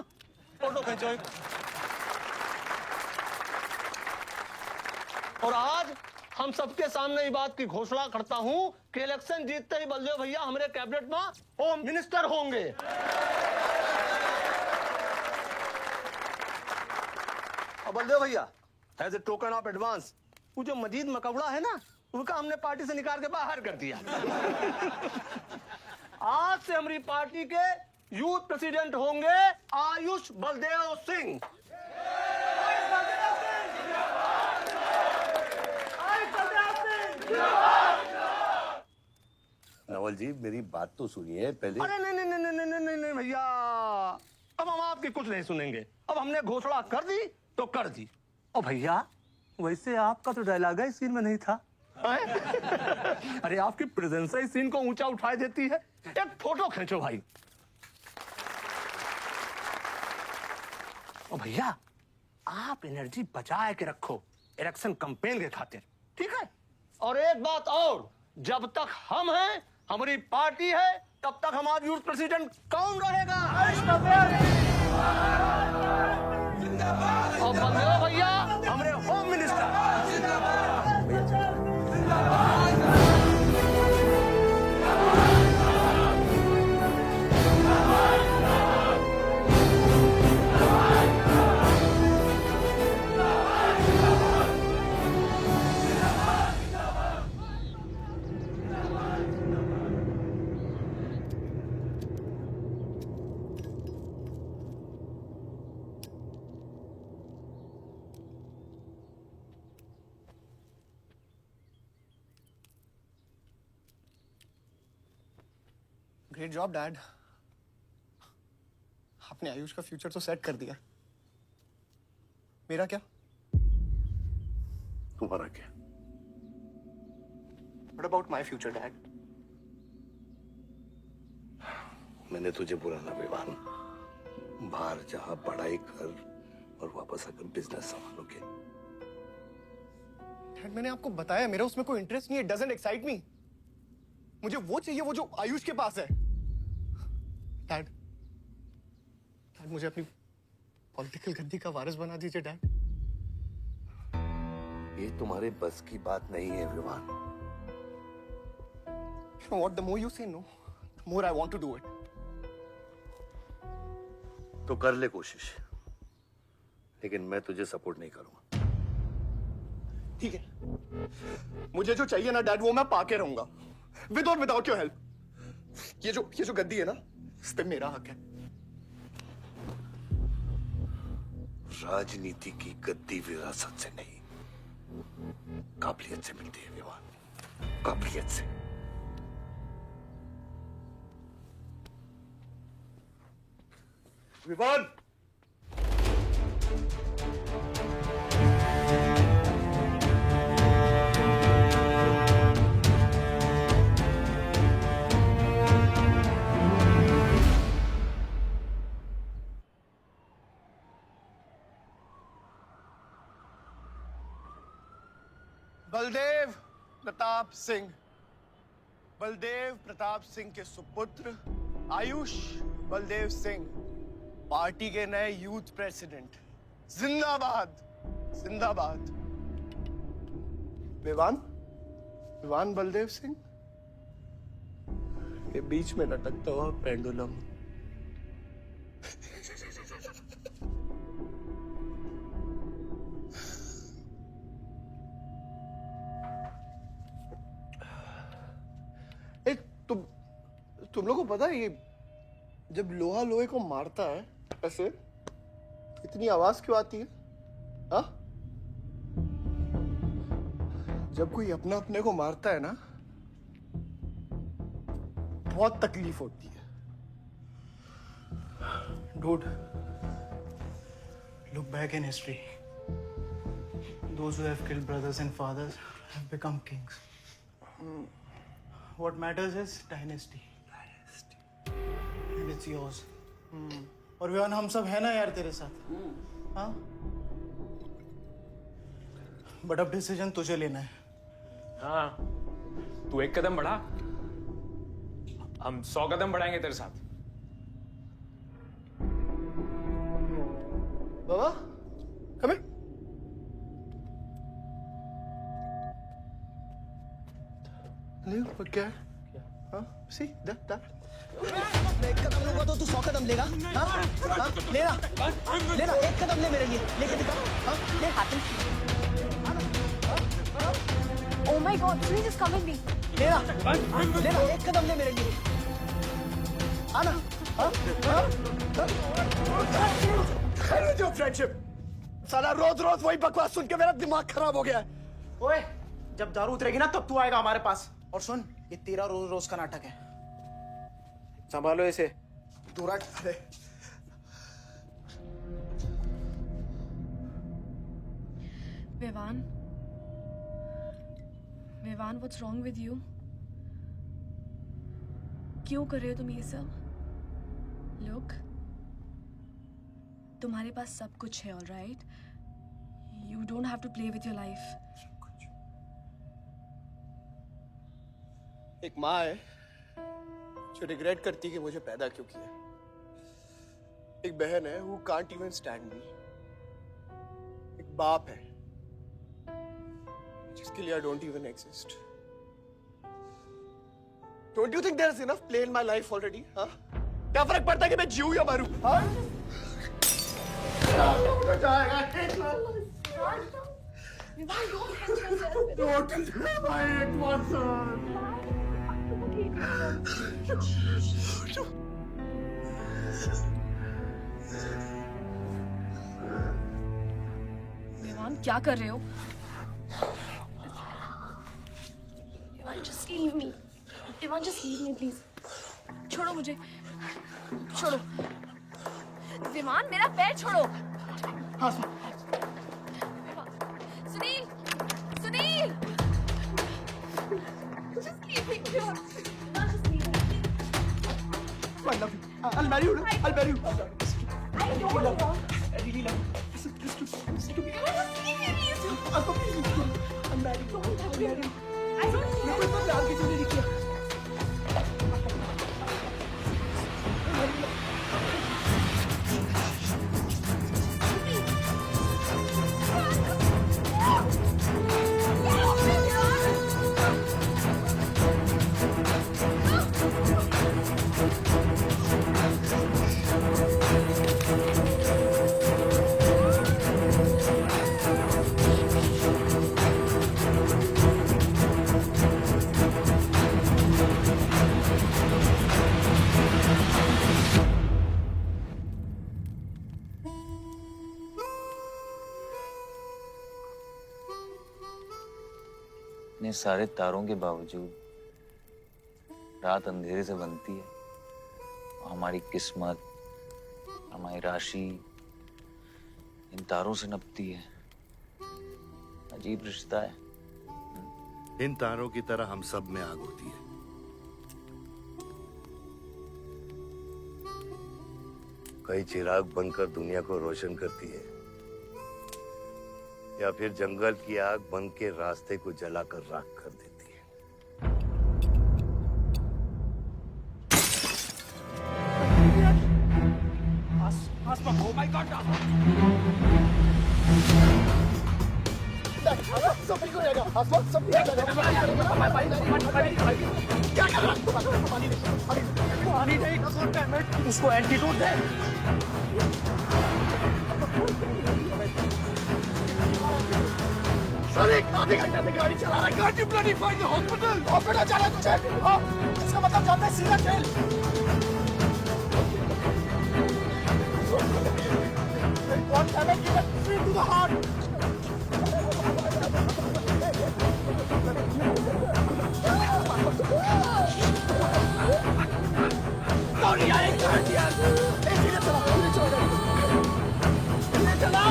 Speaker 20: फोटो खींचो। और आज हम सबके सामने ये बात की घोषणा करता हूं कि इलेक्शन जीतते ही बलदेव भैया हमारे कैबिनेट में होम मिनिस्टर होंगे। और बलदेव भैया, as a token of advance, वो जो मजीद मकबड़ा है ना, उनका हमने पार्टी से निकाल के बाहर कर दिया। आज से हमारी पार्टी के यूथ प्रेसिडेंट होंगे आयुष बलदेव सिंह।
Speaker 4: नवल जी मेरी बात तो सुनिए पहले।
Speaker 20: अरे नहीं नहीं नहीं नहीं नहीं नहीं नहीं भैया, अब हम आपकी कुछ नहीं सुनेंगे। अब हमने घोषणा कर दी तो कर दी। और भैया वैसे आपका तो डायलॉग इस सीन में नहीं था। अरे आपकी प्रेजेंस इस सीन को ऊंचा उठा देती है। एक फोटो खींचो भाई। और भैया आप एनर्जी बचा के रखो इलेक्शन कैंपेन के खातिर, ठीक है? और एक बात और, जब तक हम हैं, हमारी पार्टी है, तब तक हमारा यूथ प्रेसिडेंट कौन रहेगा? और बंदे भैया हमारे home minister.
Speaker 1: Great job dad. आपने आयुष का फ्यूचर तो सेट कर दिया। मेरा क्या?
Speaker 4: तुम्हारा क्या?
Speaker 1: What about my future, Dad?
Speaker 4: मैंने तुझे बुलाना विवान, बाहर जहां पढ़ाई कर और वापस आकर बिजनेस संभालोगे।
Speaker 1: डैड मैंने आपको बताया मेरा उसमें कोई इंटरेस्ट नहीं है। Doesn't excite me. मुझे वो चाहिए वो जो आयुष के पास है। डैड मुझे अपनी पॉलिटिकल गद्दी का वारिस बना दीजिए डैड।
Speaker 4: ये तुम्हारे बस की बात नहीं है Vivaan.
Speaker 1: You know what? The more you say no, the more I want to do it.
Speaker 4: तो कर ले कोशिश, लेकिन मैं तुझे सपोर्ट नहीं करूंगा।
Speaker 1: ठीक है, मुझे जो चाहिए ना डैड वो मैं पाके रहूंगा, विद और विदाउट योर हेल्प। ये जो गद्दी है ना, इस पे मेरा हक है।
Speaker 4: राजनीति की गद्दी विरासत से नहीं, काबिलियत से मिलती है विवान, काबिलियत से। विवान
Speaker 1: बलदेव प्रताप सिंह, बलदेव प्रताप सिंह के सुपुत्र आयुष बलदेव सिंह पार्टी के नए यूथ प्रेसिडेंट। जिंदाबाद जिंदाबाद। विवान बलदेव सिंह, ये बीच में लटकता हुआ पेंडुलम। तुम लोगों को पता है ये जब लोहा लोहे को मारता है ऐसे इतनी आवाज क्यों आती है? हाँ? जब कोई अपना अपने को मारता है ना बहुत तकलीफ होती है।
Speaker 16: Dude, look back in history. Those who have killed brothers and fathers have become kings. What matters is dynasty. And it's yours. और विवान हम सब है ना यार तेरे साथ। हाँ? बट अब डिसीजन तुझे लेना है।
Speaker 21: हाँ, तू एक कदम बढ़ा, हम 100 कदम बढ़ाएंगे तेरे साथ।
Speaker 1: बाबा, come here. ले क्या है? हाँ? See that?
Speaker 22: मैं एक कदम लूंगा तो तू 100 कदम लेगा? हाँ? हाँ? लेना, एक कदम ले मेरे लिए, लेके दिखा। हाँ? ले हाथ में।
Speaker 8: Oh my God, please just come with me.
Speaker 22: लेना, एक कदम ले मेरे लिए। आना, हाँ?
Speaker 1: जो फ्रेंडशिप, साला रोज वही बकवास सुन के मेरा दिमाग खराब हो गया है।
Speaker 16: ओए, जब दारू उतरेगी ना तब तू आएगा हमारे पास
Speaker 22: और सुन, ये तेरा रोज रोज का नाटक है।
Speaker 1: संभालो इसे।
Speaker 22: दूर हट। अरे
Speaker 6: Vivaan, Vivaan, what's wrong with you? क्यों कर रहे हो तुम ये सब? लुक, तुम्हारे पास सब कुछ है, alright? You don't have to play with your life.
Speaker 1: एक माँ है जो रिग्रेट करती है कि मुझे पैदा क्यों किया। एक बहन है who can't even stand me। एक बाप है जिसके लिए I don't even exist। Don't you think there's enough play in my life already? हाँ? क्या फर्क पड़ता है कि मैं जीऊं या मरूं? हाँ?
Speaker 6: विवान, क्या कर रहे हो? Vivaan, just leave me। Vivaan, just leave me, please। छोड़ो मुझे, छोड़ो। विवान, मेरा पैर छोड़ो।
Speaker 22: हाँ,
Speaker 6: Sunil, Sunil, just leave me, Vivaan, just leave me।
Speaker 1: I love you। I'll marry you। I'll marry you।
Speaker 6: I don't love you।
Speaker 1: I really love you। Listen to me।
Speaker 6: Just leave me, please।
Speaker 1: I'll marry you। I'll marry you।
Speaker 6: I don't
Speaker 1: मेरे को इतना प्यार किसी ने नहीं किया।
Speaker 13: इतने सारे तारों के बावजूद रात अंधेरे से बनती है। हमारी किस्मत, हमारी राशि इन तारों से नपती है। अजीब रिश्ता है।
Speaker 4: इन तारों की तरह हम सब में आग होती है। कई चिराग बनकर दुनिया को रोशन करती है, या फिर जंगल की आग बन के रास्ते को जलाकर राख कर देती है।
Speaker 22: Oh my God!
Speaker 1: सब ठीक हो जाएगा। आसमान सब ठीक हो जाएगा। क्या कर रहा है? पानी नहीं, उसको एंटीडोट दे। सर, आधे घंटे से गाड़ी चला रहा है। Can't you bloody find the hospital? Hospital जाना है तुझे? हाँ, इसका मतलब जाता है सीधा jail. One damage given straight to the heart. Sorry, I can't hear. धीरे चला, धीरे चला, धीरे चला।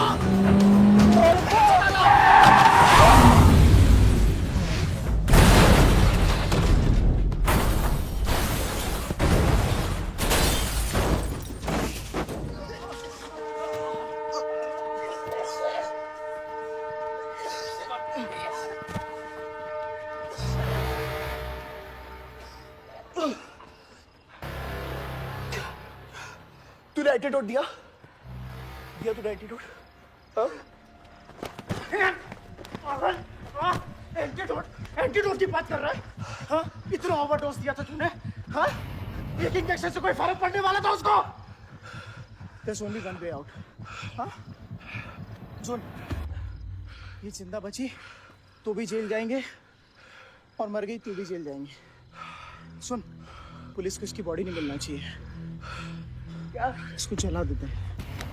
Speaker 1: तूने एंटीडोट दिया? दिया तूने एंटीडोट? हाँ? एंटीडोट? एंटीडोट की बात कर रहा है? हाँ? इतना ओवरडोज दिया था तूने? हाँ? एक इंजेक्शन से कोई फर्क पड़ने वाला था उसको? There's only one way out. हाँ? सुन, ये जिंदा बची तो भी जेल जाएंगे और मर गई तो भी जेल जाएंगे। सुन, पुलिस को इसकी बॉडी नहीं मिलना चाहिए। क्या? इसको जला देते हैं।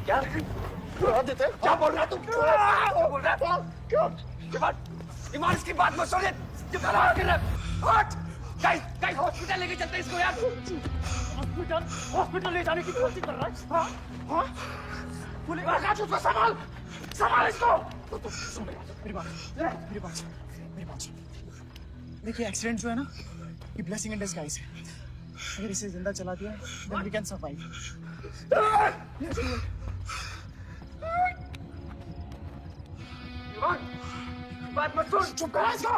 Speaker 1: क्या? जला देते हैं? क्या बोल रहा है तू? क्या बोल रहा है? क्यों? इमान, इसकी बात मत सुनिए।
Speaker 21: हट! गाइस हॉस्पिटल लेके चलते हैं इसको यार। हॉस्पिटल ले जाने की कोशिश कर रहा है। हाँ? हाँ? पुलिस राज उसको संभाल इसको।
Speaker 16: मेरी बात। देखिए एक्सीडेंट जो है ना, ये ब्लेसिंग इन डिस्गाइज है। अगर इसे जिंदा चला दिया, then we can survive.
Speaker 21: बात मत सुन, चुप करा इसको।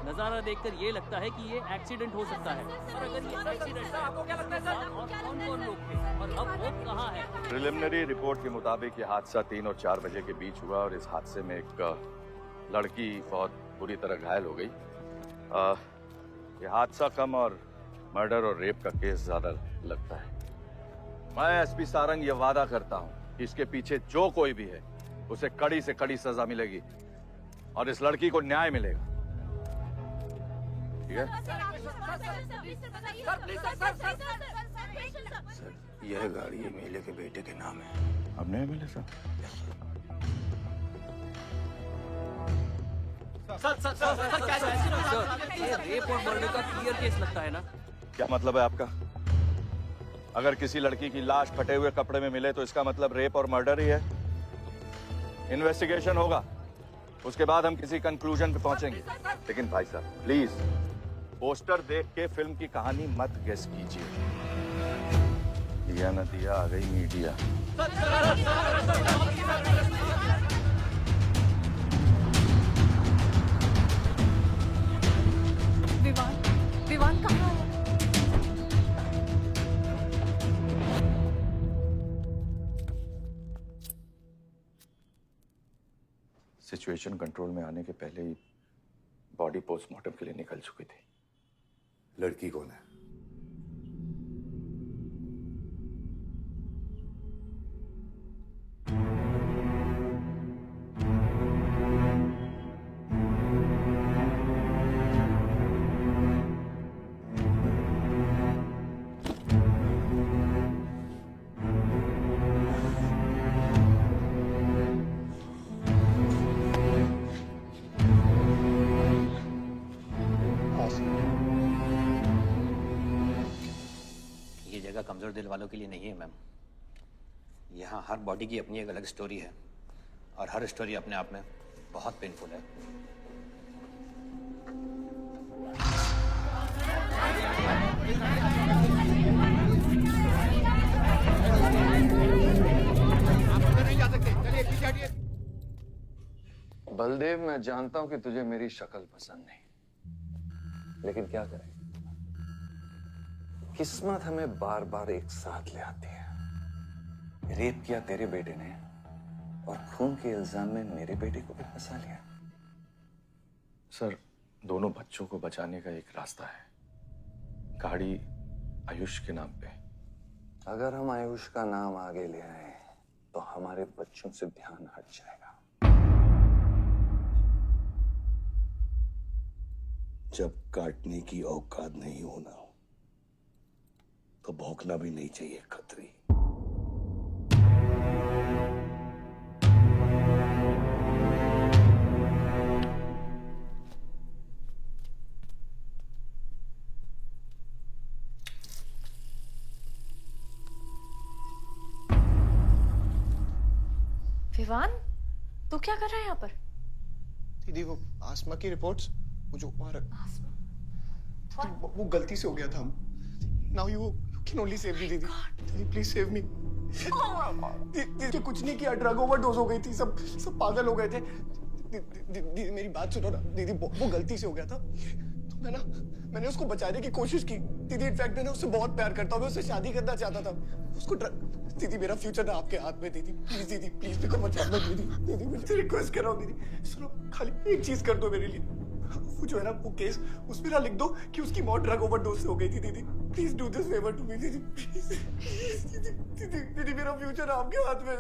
Speaker 7: नजारा देखकर ये लगता है कि ये एक्सीडेंट हो सकता है। और अगर ये एक्सीडेंट है, आपको क्या लगता है सर? और कौन लोग थे और अब वो कहाँ है?
Speaker 11: प्रिलिमिनरी रिपोर्ट के मुताबिक ये हादसा 3 और 4 बजे के बीच हुआ और इस हादसे में एक लड़की बहुत बुरी तरह घायल हो गई। ये हादसा कम और मर्डर और रेप का केस ज्यादा लगता है। मैं एसपी सारंग ये वादा करता हूँ कि इसके पीछे जो कोई भी है उसे कड़ी से कड़ी सजा मिलेगी और इस लड़की को न्याय मिलेगा। ठीक है?
Speaker 4: सर, यह गाड़ी एमएलए के बेटे के नाम है।
Speaker 11: अब नहीं मिले सर?
Speaker 7: सर, रेप और मर्डर का क्लियर केस लगता है ना?
Speaker 11: क्या मतलब है आपका? अगर किसी लड़की की लाश फटे हुए कपड़े में मिले तो इसका मतलब रेप और मर्डर ही है। इन्वेस्टिगेशन होगा, उसके बाद हम किसी कंक्लूजन पे पहुंचेंगे। लेकिन भाई साहब प्लीज पोस्टर देख के फिल्म की कहानी मत गेस कीजिए। दिया न दिया आ गई मीडिया।
Speaker 8: विवान कहाँ है?
Speaker 11: सिचुएशन कंट्रोल में आने के पहले ही बॉडी पोस्टमार्टम के लिए निकल चुकी थी।
Speaker 4: लड़की कौन है?
Speaker 23: कमजोर दिल वालों के लिए नहीं है मैम। यहाँ हर बॉडी की अपनी एक अलग स्टोरी है और हर स्टोरी अपने आप में बहुत पेनफुल है।
Speaker 2: बलदेव, मैं जानता हूं कि तुझे मेरी शक्ल पसंद नहीं, लेकिन क्या करें, किस्मत हमें बार बार एक साथ ले आती है। रेप किया तेरे बेटे ने और खून के इल्जाम में मेरे बेटे को भी फंसा लिया।
Speaker 11: सर, दोनों बच्चों को बचाने का एक रास्ता है, गाड़ी आयुष के नाम पे।
Speaker 2: अगर हम आयुष का नाम आगे ले आए तो हमारे बच्चों से ध्यान हट जाएगा।
Speaker 4: जब काटने की औकात नहीं होना तो भौंकना भी नहीं चाहिए खतरी।
Speaker 8: विवान, तू क्या कर रहा है यहाँ पर?
Speaker 1: दीदी वो आसमा की रिपोर्ट्स, वो जो वो गलती से हो गया था। Now you can only save me, दीदी। दीदी प्लीज सेव मी।
Speaker 16: दीदी कुछ नहीं किया, ड्रग ओवरडोज हो गई थी, सब पागल हो गए थे। दीदी मेरी बात सुनो ना दीदी, वो गलती से हो गया था। तो मैंने उसको बचाने की कोशिश की दीदी। इनफैक्ट मैंने उससे बहुत प्यार करता हूँ, मैं उससे शादी करना चाहता था। उसको दीदी मेरा फ्यूचर ना आपके हाथ में दीदी, प्लीज मेरे को बचा दो दीदी मैं रिक्वेस्ट कर रहा हूँ दीदी। सुनो खाली एक चीज कर दो मेरे लिए, वो जो है ना वो केस उसमें ना लिख दो कि उसकी मौत ड्रग ओवरडोज से हो गई थी दीदी। Please do this favour to me दीदी, प्लीज दीदी मेरा फ्यूचर आपके हाथ में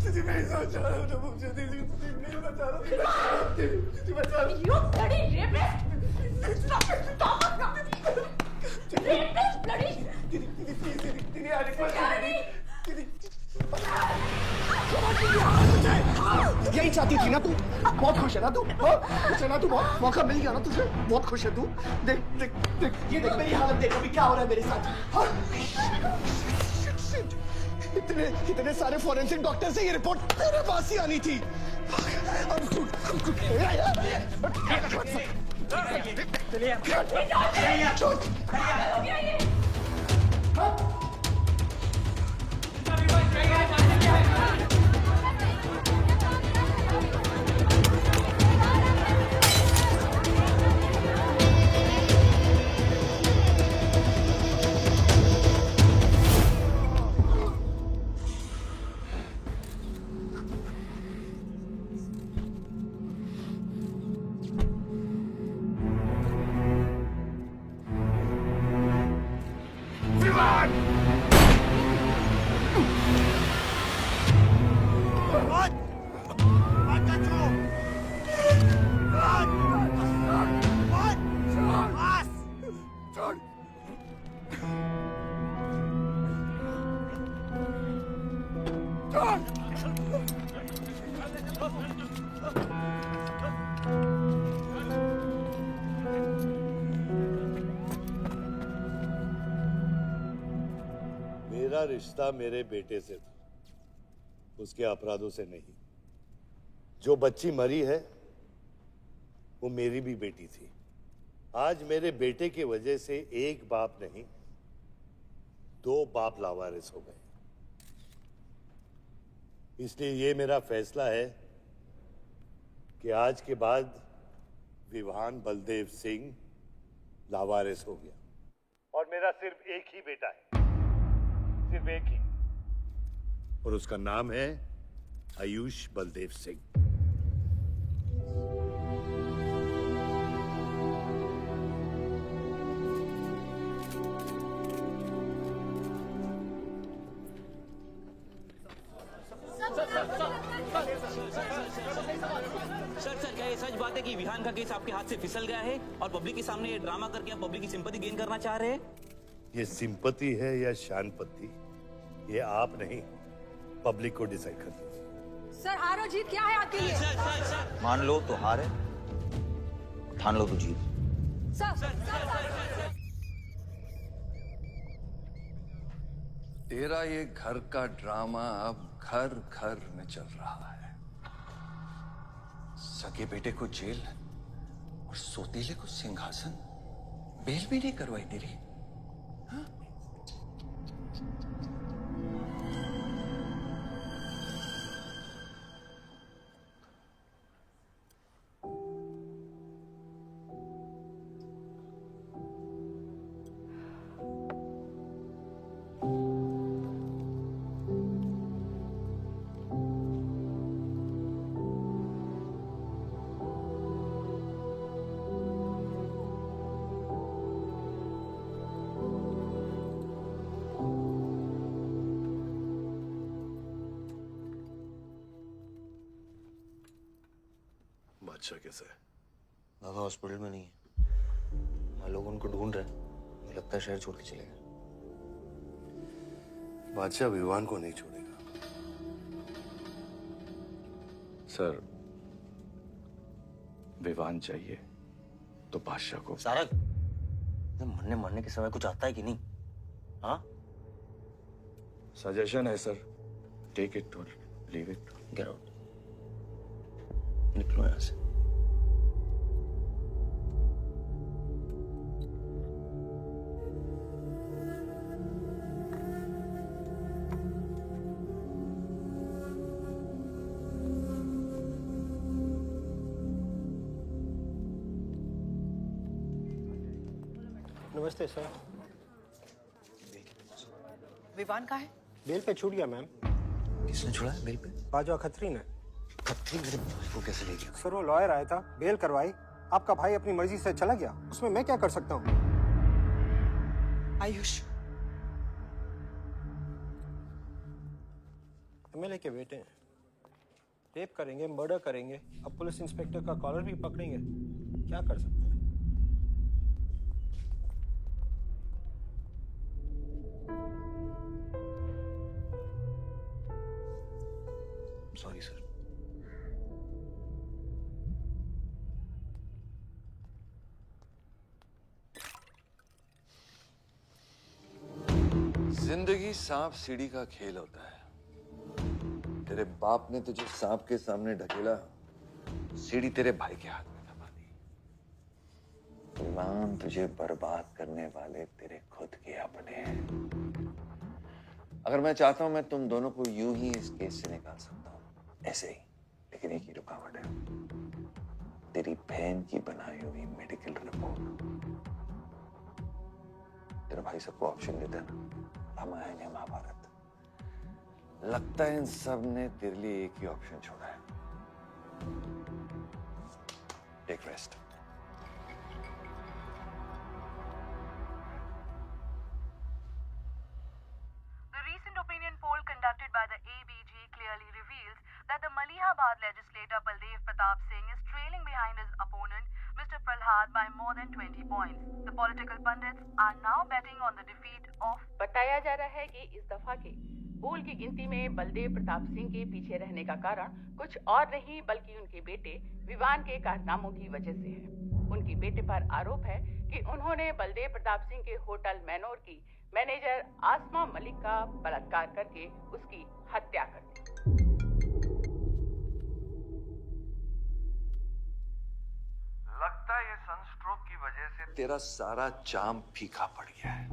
Speaker 16: दीदी मैं सोच रहा हूँ ना मुझे दीदी नहीं बचा रहा दीदी बचा रहा।
Speaker 6: You bloody rapist! Stop it! Stop it! Rapist, bloody!
Speaker 16: दीदी प्लीज दीदी आई रिक्वेस्ट दीदी यही चाहती थी ना तू? बहुत खुश है ना तू? खुश है ना तू? बहुत मौका मिल गया ना तुझे? बहुत खुश है तू? देख देख देख ये देख मेरी हालत देख अभी क्या हो रहा है मेरे साथ। इतने सारे फॉरेंसिक डॉक्टर से ये रिपोर्ट तेरे पास ही आनी थी।
Speaker 4: मेरा रिश्ता मेरे बेटे से था, उसके अपराधों से नहीं। जो बच्ची मरी है वो मेरी भी बेटी थी। आज मेरे बेटे की वजह से एक बाप नहीं 2 बाप लावारिस हो गए। इसलिए ये मेरा फैसला है कि आज के बाद विवान बलदेव सिंह लावारिस हो गया और मेरा सिर्फ एक ही बेटा है, सिर्फ एक ही, और उसका नाम है आयुष बलदेव सिंह।
Speaker 13: सर क्या ये सच बात है कि विहान का केस आपके हाथ से फिसल गया है और पब्लिक के सामने ये ड्रामा करके आप पब्लिक की सिंपैथी गेन करना चाह रहे हैं? ये
Speaker 4: सिंपैथी है या शानपत्ती, ये आप नहीं पब्लिक को डिसाइड कर दीजिए।
Speaker 6: सर हार और जीत क्या है आपके लिए?
Speaker 13: मान लो तो हार है, ठान लो तो जीत।
Speaker 2: तेरा ये घर का ड्रामा अब घर घर में चल रहा है। सगे बेटे को जेल और सोतीले को सिंहासन, बेल भी नहीं करवाई तेरी। हाँ?
Speaker 4: बादशाह कैसा है?
Speaker 13: बाबा हॉस्पिटल में नहीं है, वहाँ लोग उनको ढूंढ रहे हैं। मुझे लगता है शहर छोड़ के चले गए।
Speaker 4: बादशाह विवान को नहीं छोड़ेगा।
Speaker 11: सर विवान चाहिए तो बादशाह को।
Speaker 13: सारंग, मरने मरने के समय कुछ आता है कि नहीं? हाँ?
Speaker 11: सजेशन है सर, टेक इट और लीव इट।
Speaker 13: गेट आउट, निकलो यहां से।
Speaker 12: नमस्ते सर।
Speaker 5: विवान कहाँ है?
Speaker 12: बेल पे छूट गया मैम।
Speaker 13: किसने छोड़ा है बेल पे?
Speaker 12: बाजवा खत्री ने।
Speaker 13: खत्री मेरे भाई को कैसे ले गया?
Speaker 12: सर वो लॉयर आया था, बेल करवाई, आपका भाई अपनी मर्जी से चला गया, उसमें मैं क्या कर सकता हूँ?
Speaker 5: आयुष,
Speaker 12: एमएलए के बेटे हैं, रेप करेंगे, मर्डर करेंगे, अब पुलिस इंस्पेक्टर का कॉलर भी पकड़ेंगे, क्या कर सकते हैं?
Speaker 13: Sorry sir.
Speaker 2: जिंदगी सांप सीढ़ी का खेल होता है। तेरे बाप ने तुझे सांप के सामने ढकेला, सीढ़ी तेरे भाई के हाथ में दबा दी।
Speaker 13: विमान, तुझे बर्बाद करने वाले तेरे खुद के अपने हैं।
Speaker 2: अगर मैं चाहता हूं मैं तुम दोनों को यूं ही इस केस से निकाल सकता हूं,
Speaker 13: ऐसे ही, लेकिन एक ही रुकावट है, तेरी बहन की बनाई हुई मेडिकल रिपोर्ट। तेरा भाई सबको ऑप्शन देता है ना, रामायण या महाभारत।
Speaker 2: लगता है इन सब ने तेरे लिए एक ही ऑप्शन छोड़ा है, take rest.
Speaker 19: The recent opinion poll conducted by the ABG clearly reveals that the Malihabad legislator Baldev Pratap Singh is trailing behind his opponent, Mr. Prahlad, by more than 20 points. The political pundits are now betting on the defeat of.
Speaker 14: बताया जा रहा है कि इस दफा के पोल की गिनती में बलदेव प्रताप सिंह के पीछे रहने का कारण कुछ और नहीं बल्कि उनके बेटे विवान के कारनामों की वजह से है। उनके बेटे पर आरोप है कि उन्होंने बलदेव प्रताप सिंह के होटल मैनोर की मैनेजर आसमा मलिक का बलात्कार करके उसकी हत्या कर दी।
Speaker 2: लगता है ये सनस्ट्रोक की वजह से तेरा सारा जाम फीका पड़ गया है,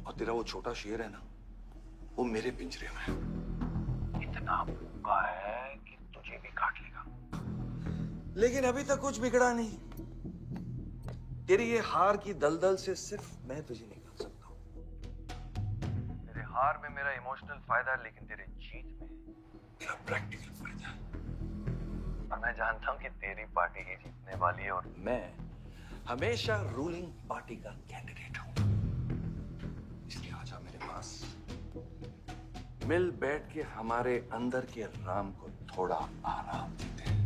Speaker 2: और तेरा वो छोटा शेर है ना, वो मेरे पिंजरे में है।
Speaker 13: इतना भूखा है कि तुझे भी काट लेगा।
Speaker 2: लेकिन अभी तक कुछ बिगड़ा नहीं। तेरी ये हार की दलदल से सिर्फ मैं तुझे निकाल सकता हूं। तेरे हार में मेरा इमोशनल फायदा है, लेकिन तेरे जीत में मेरा प्रैक्टिकल फायदा है। और मैं जानता हूं कि तेरी पार्टी ही जीतने वाली है, और मैं हमेशा रूलिंग पार्टी का कैंडिडेट हूं। इसलिए आजा मेरे पास, मिल बैठ के हमारे अंदर के राम को थोड़ा आराम देते हैं।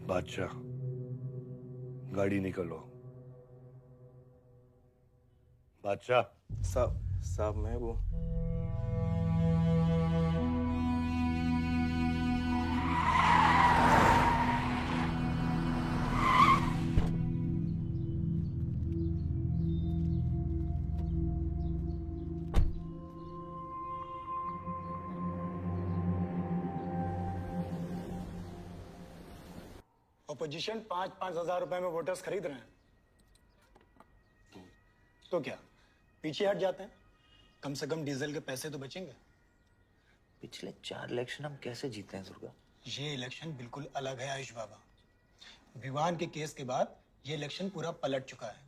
Speaker 4: बादशाह, गाड़ी निकलो। बादशाह
Speaker 16: साहब मैं वो अपोजिशन 5-5 हजार रुपए में वोटर्स खरीद रहे हैं, तो क्या पीछे हट जाते हैं? कम से कम डीजल के पैसे तो बचेंगे।
Speaker 13: पिछले 4 इलेक्शन हम कैसे जीते हैं दुर्गा?
Speaker 16: ये इलेक्शन बिल्कुल अलग है आयुष बाबा। विवान के केस के बाद ये इलेक्शन पूरा पलट चुका है।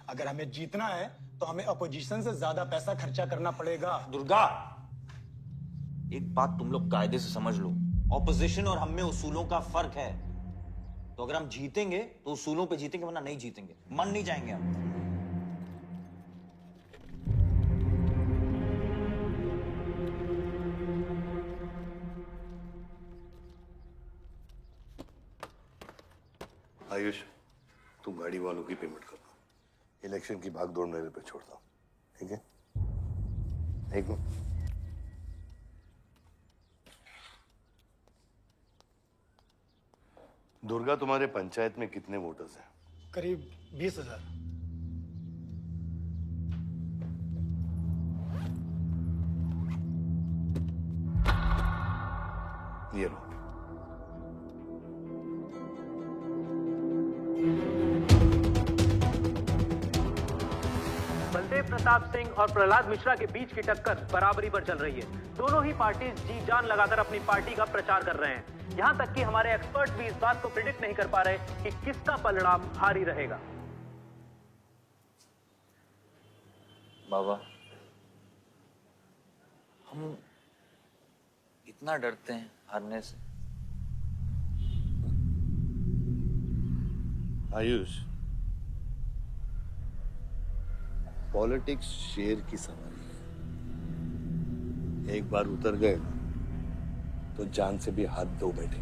Speaker 16: अगर हमें जीतना है तो हमें अपोजिशन से ज्यादा पैसा खर्चा करना पड़ेगा।
Speaker 9: दुर्गा, एक बात तुम लोग कायदे से समझ लो, ऑपोजिशन और हम में उसूलों का फर्क है। तो अगर हम जीतेंगे तो उसूलों पे जीतेंगे, वरना नहीं जीतेंगे, मन नहीं जाएंगे हम।
Speaker 4: आयुष, तुम गाड़ी वालों की पेमेंट कर दो। इलेक्शन की भाग दौड़ मेरे पे छोड़ दो, ठीक है? एक मिनट। दुर्गा, तुम्हारे पंचायत में कितने वोटर्स हैं?
Speaker 16: करीब 20,000।
Speaker 4: ये लो।
Speaker 17: बलदेव
Speaker 12: प्रताप सिंह और प्रहलाद मिश्रा के बीच की टक्कर बराबरी पर चल रही है। दोनों ही पार्टी जी जान लगाकर अपनी पार्टी का प्रचार कर रहे हैं। यहाँ तक कि हमारे एक्सपर्ट भी इस बात को प्रिडिक्ट नहीं कर पा रहे कि किसका पलड़ा भारी रहेगा।
Speaker 13: बाबा, हम इतना डरते हैं हारने से।
Speaker 4: आयुष, पॉलिटिक्स शेर की सवारी है। एक बार उतर गए तो जान से भी हाथ धो बैठे।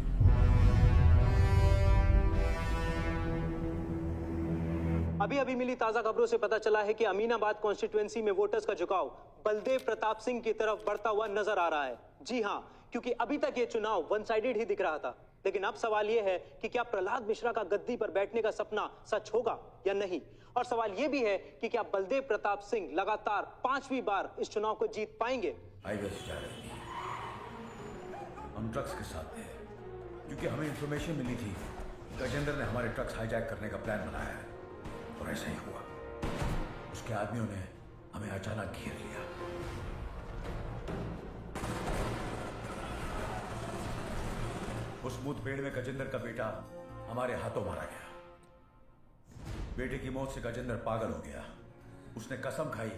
Speaker 12: अभी अभी मिली ताजा खबरों से पता चला है कि अमीनाबाद कॉन्स्टिट्यूएंसी में वोटर्स का झुकाव बलदेव प्रताप सिंह की तरफ बढ़ता हुआ नजर आ रहा है। जी हां, क्योंकि अभी तक ये चुनाव वन साइडेड ही दिख रहा था। लेकिन अब सवाल यह है कि क्या प्रहलाद मिश्रा का गद्दी पर बैठने का सपना सच होगा या नहीं। और सवाल यह भी है कि क्या बलदेव प्रताप सिंह लगातार 5वीं बार इस चुनाव को जीत पाएंगे।
Speaker 10: हम ट्रक्स के साथ थे क्योंकि हमें इंफॉर्मेशन मिली थी गजेंद्र ने हमारे ट्रक्स हाईजैक करने का प्लान बनाया है, और ऐसा ही हुआ। उसके आदमियों ने हमें अचानक घेर लिया। उस मुठभेड़ में गजेंद्र का बेटा हमारे हाथों मारा गया। बेटे की मौत से गजेंद्र पागल हो गया। उसने कसम खाई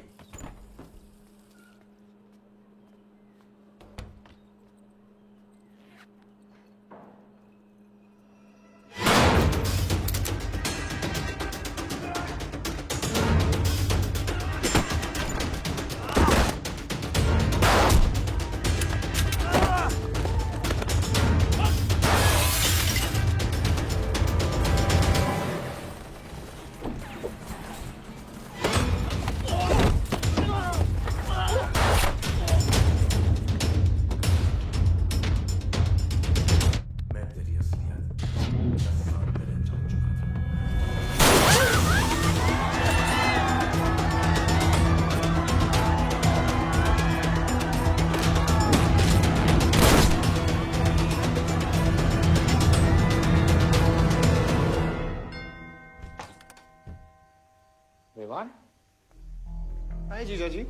Speaker 16: हाय जीजा जी।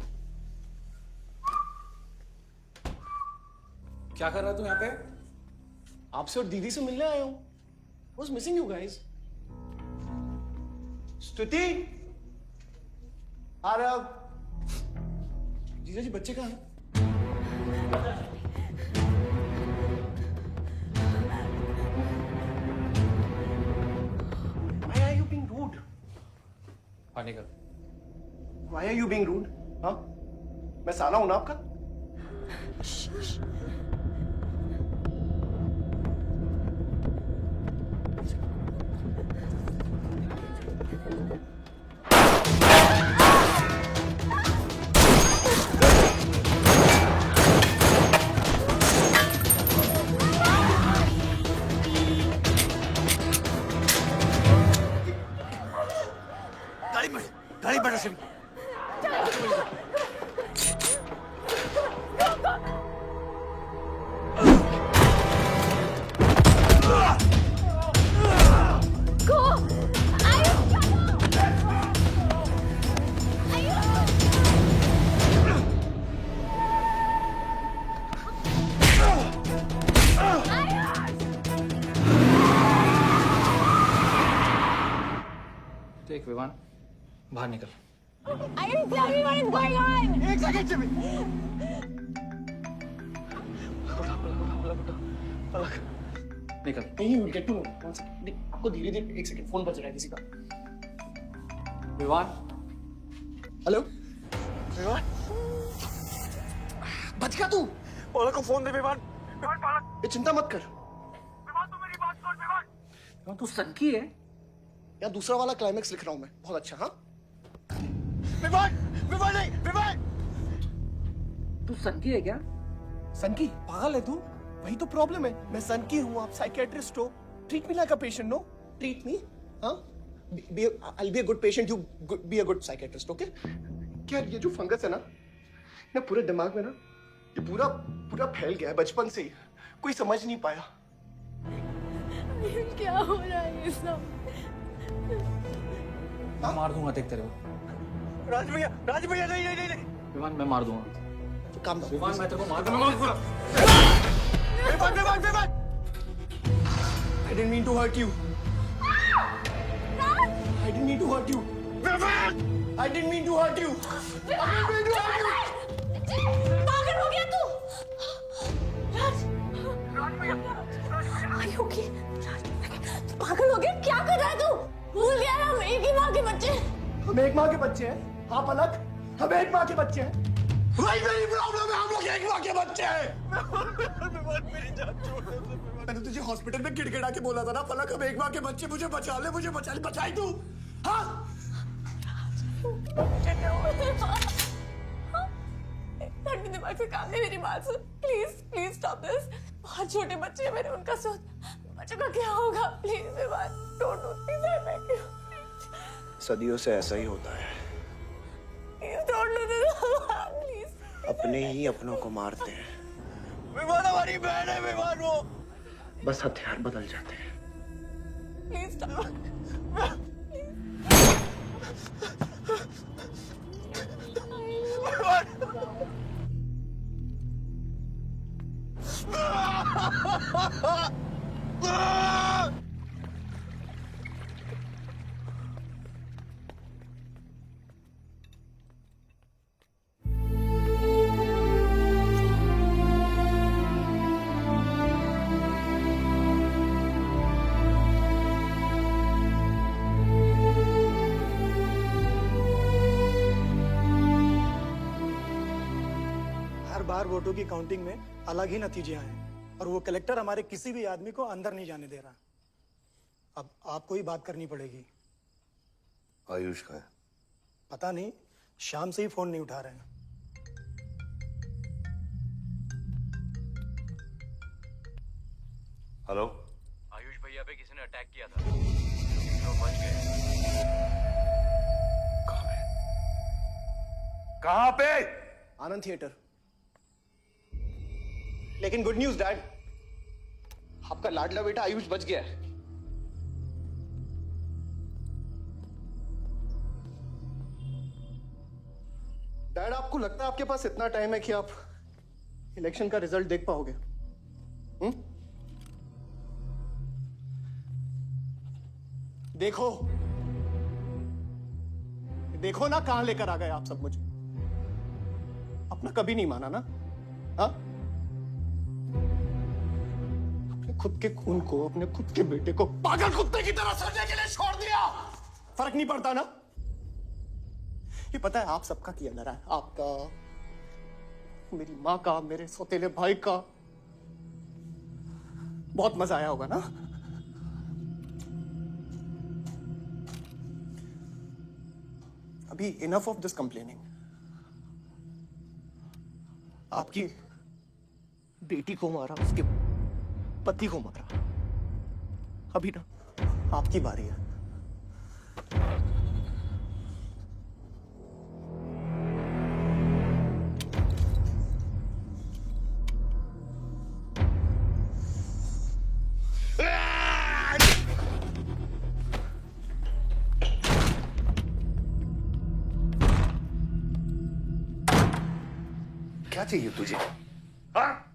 Speaker 21: क्या कर रहा तू यहाँ पे?
Speaker 16: आपसे और दीदी से मिलने आया हूं। Was missing you guys. स्तुति, आ रहा। जीजा जी बच्चे कहाँ हैं? Why are you being rude?
Speaker 21: पानी कर।
Speaker 16: Why are you being rude? हाँ? मैं साला हूं ना आपका?
Speaker 20: गाड़ी बढ़ से
Speaker 21: देख विवान, बाहर निकल।
Speaker 6: Ayush, tell me what is going on.
Speaker 16: एक सेकंड से भी।
Speaker 21: निकल।
Speaker 16: नहीं, we'll get to know. One second. आपको धीरे-धीरे एक सेकंड फोन बज रहा है किसी का।
Speaker 21: विवान।
Speaker 16: हेलो। विवान। बच गया तू। पलक को फोन दे विवान। विवान पलक। ये चिंता मत कर। विवान तू मेरी बात सुन विवान।
Speaker 21: तू सनकी है?
Speaker 16: या दूसरा वाला क्लाइमेक्स लिख रहा हूं मैं। बहुत अच्छा। हाँ। विवान, विवान नहीं, विवान।
Speaker 21: तू सनकी है क्या?
Speaker 16: सनकी? पागल है तू? वही तो प्रॉब्लम है। मैं सनकी हूँ, आप साइकियाट्रिस्ट हो। Treat me like a patient, no? Treat me, हाँ? I'll be a good patient, you be a good psychiatrist, okay? क्या ये जो फंगस है ना पूरे दिमाग में ना, ये पूरा फैल गया है बचपन से ही। कोई समझ नहीं पाया।
Speaker 6: क्या हो रहा है ये सब?
Speaker 21: मैं मार दूंगा देख तेरे को।
Speaker 20: राज भैया नहीं नहीं नहीं
Speaker 7: विमान मैं मार दूंगा।
Speaker 16: काम
Speaker 7: विमान मैं तेरे को मार दूंगा।
Speaker 16: विमान I didn't mean to hurt you. I didn't mean to hurt you. I didn't mean to hurt you.
Speaker 6: पागल हो गया तू? राज, okay? तू पागल हो गया? क्या कर रहा है तू? भूल गया है हम एक ही माँ के बच्चे।
Speaker 16: हम एक माँ के बच्चे हैं। हाँ पलक, हम एक माँ के बच्चे हैं। वही मेरी प्रॉब्लम है, हम लोग एक माँ के बच्चे हैं। मैंने तुझे हॉस्पिटल में गिड़गिड़ा के बोला था ना पलक, हम एक माँ के बच्चे, मुझे बचा ले, बचाई तू। हाँ?
Speaker 6: दिमाग से काम नहीं, मेरी बात सुन प्लीज स्टॉप दिस। बहुत छोटे बच्चे हैं मेरे, उनका सोच बच्चों का क्या होगा? Please don't do this, I beg you.
Speaker 1: सदियों से ऐसा ही होता है,
Speaker 6: please don't do this please.
Speaker 1: अपने ही अपनों को मारते हैं।
Speaker 20: विमान हमारी बहन है, विमान वो
Speaker 1: बस हथियार बदल जाते हैं।
Speaker 6: Please stop.
Speaker 16: हर बार वोटों की काउंटिंग में अलग ही नतीजे आए और वो कलेक्टर हमारे किसी भी आदमी को अंदर नहीं जाने दे रहा। अब आपको ही बात करनी पड़ेगी।
Speaker 4: आयुष का है?
Speaker 16: पता नहीं, शाम से ही फोन नहीं उठा रहे हैं।
Speaker 4: हेलो,
Speaker 7: आयुष भैया पे किसी ने अटैक किया था, तो बच गए।
Speaker 4: कहां पे?
Speaker 16: आनंद थिएटर। लेकिन गुड न्यूज डैड, आपका लाडला बेटा आयुष बच गया है। डैड, आपको लगता है आपके पास इतना टाइम है कि आप इलेक्शन का रिजल्ट देख पाओगे? देखो ना कहां लेकर आ गए आप सब मुझे। अपना कभी नहीं माना ना? हाँ? अपने खुद के खून को, अपने खुद के बेटे को पागल कुत्ते की तरह सड़ने के लिए छोड़ दिया। फर्क नहीं पड़ता ना? ये पता है आप सबका किया ना रहा है, आपका, मेरी माँ का, मेरे सौतेले भाई का। बहुत मजा आया होगा ना? अभी इनफ ऑफ दिस कंप्लेनिंग। आपकी बेटी को मारा, उसके पति को मारा, अभी ना आपकी बारी है।
Speaker 4: क्या चाहिए तुझे? हाँ?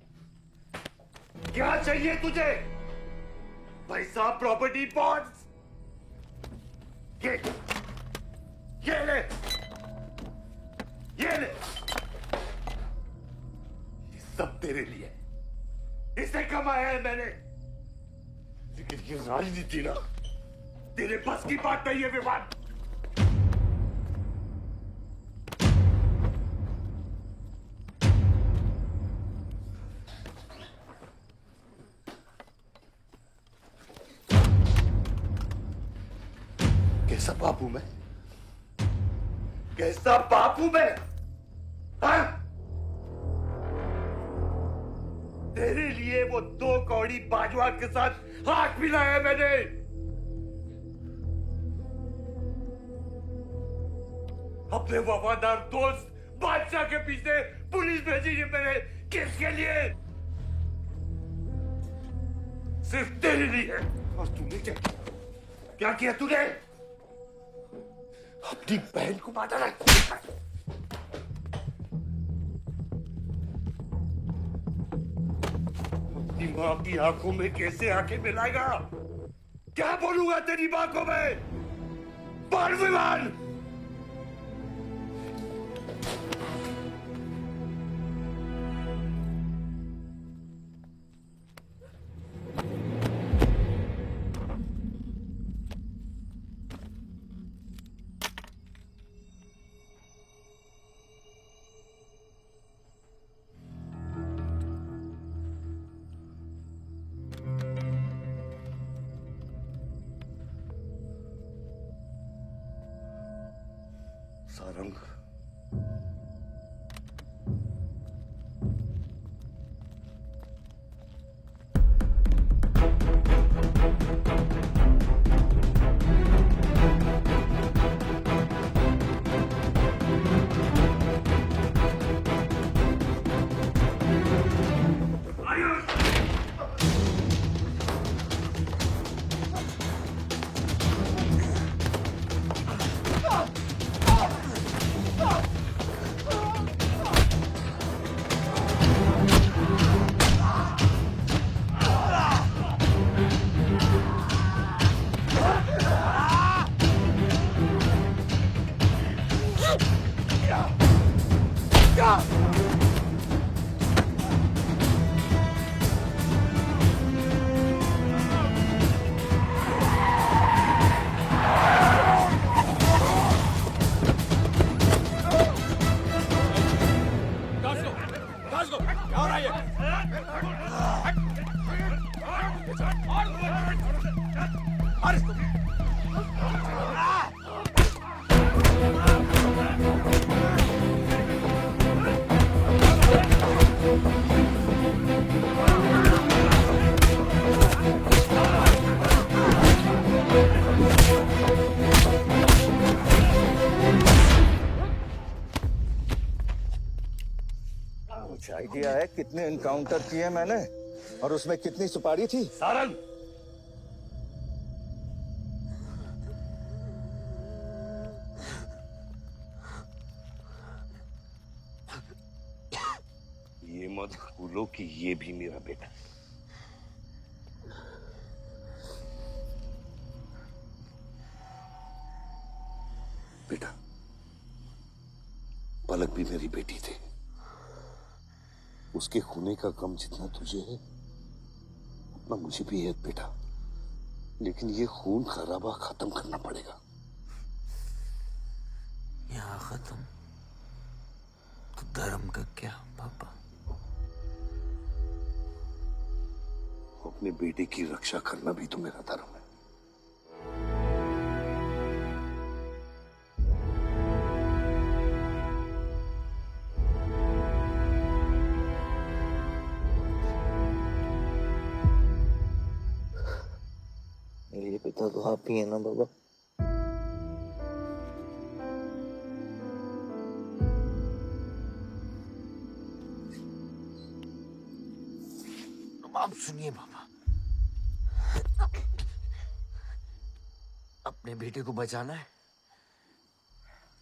Speaker 4: क्या चाहिए तुझे? पैसा, प्रॉपर्टी, बॉन्ड्स? ये ले, ये ले। ये सब तेरे लिए, इसे कमाया है मैंने। लेकिन ये राजनीति ना तेरे बस की बात नहीं है विवाद। कैसा बाप हूं मैं? कैसा बाप हूं मैं? हाँ? तेरे लिए वो 2 कौड़ी बाजवा के साथ हाथ मिलाया मैंने। अपने वफादार दोस्त बादशाह के पीछे पुलिस भेजी है मैंने, किसके लिए? सिर्फ तेरे लिए। और तूने क्या किया तूने? अपनी बहन को मारा है। अपनी मां की आंखों में कैसे आंखें मिलाएगा? क्या बोलूंगा तेरी मां को मैं? बोल विमान। सारंग,
Speaker 20: कुछ आइडिया है कितने एनकाउंटर किए मैंने और उसमें कितनी सुपारी थी?
Speaker 4: सारंग, ये मत भूलो कि ये भी मेरा बेटा है। बेटा, पलक भी मेरी बेटी थी। उसके खोने का गम जितना तुझे है उतना मुझे भी है बेटा, लेकिन ये खून खराबा खत्म करना पड़ेगा।
Speaker 13: यहाँ खत्म तो धर्म का क्या पापा?
Speaker 4: अपने बेटे की रक्षा करना भी तो मेरा धर्म है।
Speaker 13: मेरे पिता तो आप ही है ना बाबा? अब आप सुनिए बाबा, अपने बेटे को बचाना है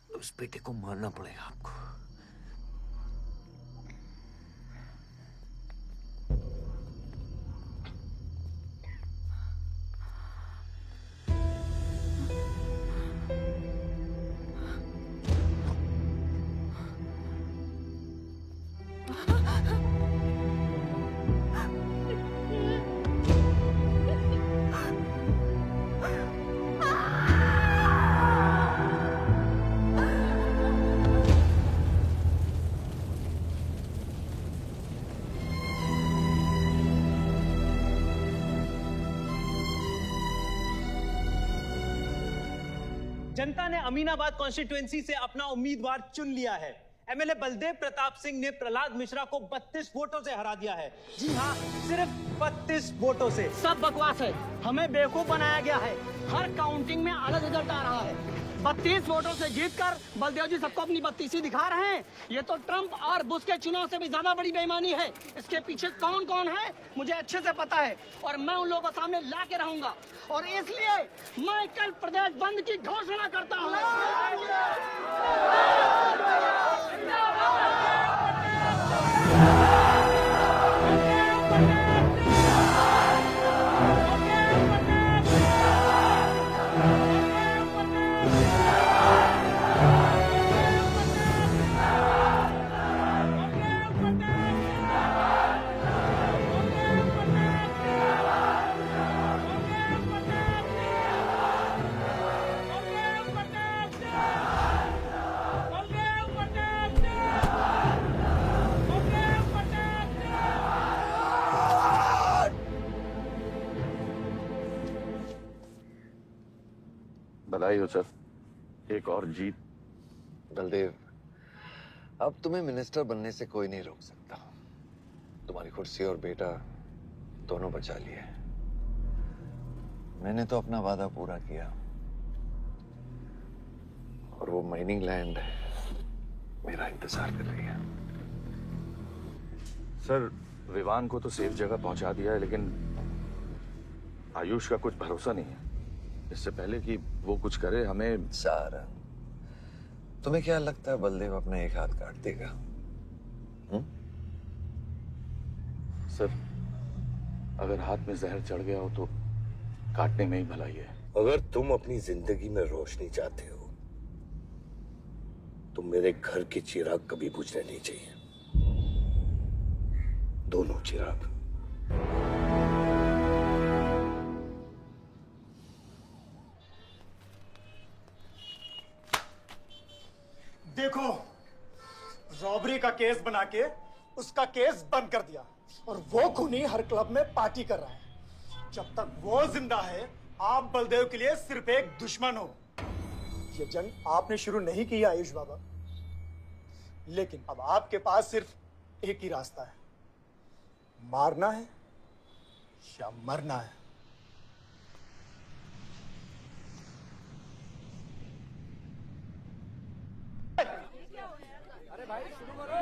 Speaker 13: तो उस बेटे को मारना पड़ेगा आपको।
Speaker 12: जनता ने अमीनाबाद कॉन्स्टिट्यूएंसी से अपना उम्मीदवार चुन लिया है। एमएलए बलदेव प्रताप सिंह ने प्रहलाद मिश्रा को 32 वोटों से हरा दिया है। जी हाँ, सिर्फ 32 वोटों से।
Speaker 22: सब बकवास है, हमें बेवकूफ बनाया गया है। हर काउंटिंग में अलग रिजल्ट आ रहा है। 32 वोटों से जीतकर बलदेव जी सबको अपनी बत्तीसी दिखा रहे हैं। ये तो ट्रंप और बुश के चुनाव से भी ज्यादा बड़ी बेईमानी है। इसके पीछे कौन कौन है मुझे अच्छे से पता है और मैं उन लोगों को सामने ला के रहूंगा और इसलिए मैं कल प्रदेश बंद की घोषणा करता हूँ।
Speaker 11: बधाई हो सर, एक और जीत।
Speaker 2: बलदेव, अब तुम्हें मिनिस्टर बनने से कोई नहीं रोक सकता। तुम्हारी कुर्सी और बेटा दोनों बचा लिए। मैंने तो अपना वादा पूरा किया और वो माइनिंग लैंड मेरा इंतजार कर रही है।
Speaker 11: सर, विवान को तो सेफ जगह पहुंचा दिया है, लेकिन आयुष का कुछ भरोसा नहीं है। इससे पहले कि वो कुछ करे हमें।
Speaker 2: सारा, तुम्हें क्या लगता है बलदेव अपना एक हाथ काट देगा?
Speaker 11: सर, अगर हाथ में जहर चढ़ गया हो तो काटने में ही भलाई है।
Speaker 4: अगर तुम अपनी जिंदगी में रोशनी चाहते हो तो मेरे घर के चिराग कभी बुझने नहीं चाहिए, दोनों चिराग।
Speaker 16: देखो, रॉबरी का केस बना के उसका केस बंद कर दिया और वो खूनी हर क्लब में पार्टी कर रहा है। जब तक वो जिंदा है, आप बलदेव के लिए सिर्फ एक दुश्मन हो। ये जंग आपने शुरू नहीं की आयुष बाबा, लेकिन अब आपके पास सिर्फ एक ही रास्ता है, मारना है या मरना है।
Speaker 22: अरे भाई शुरू करो।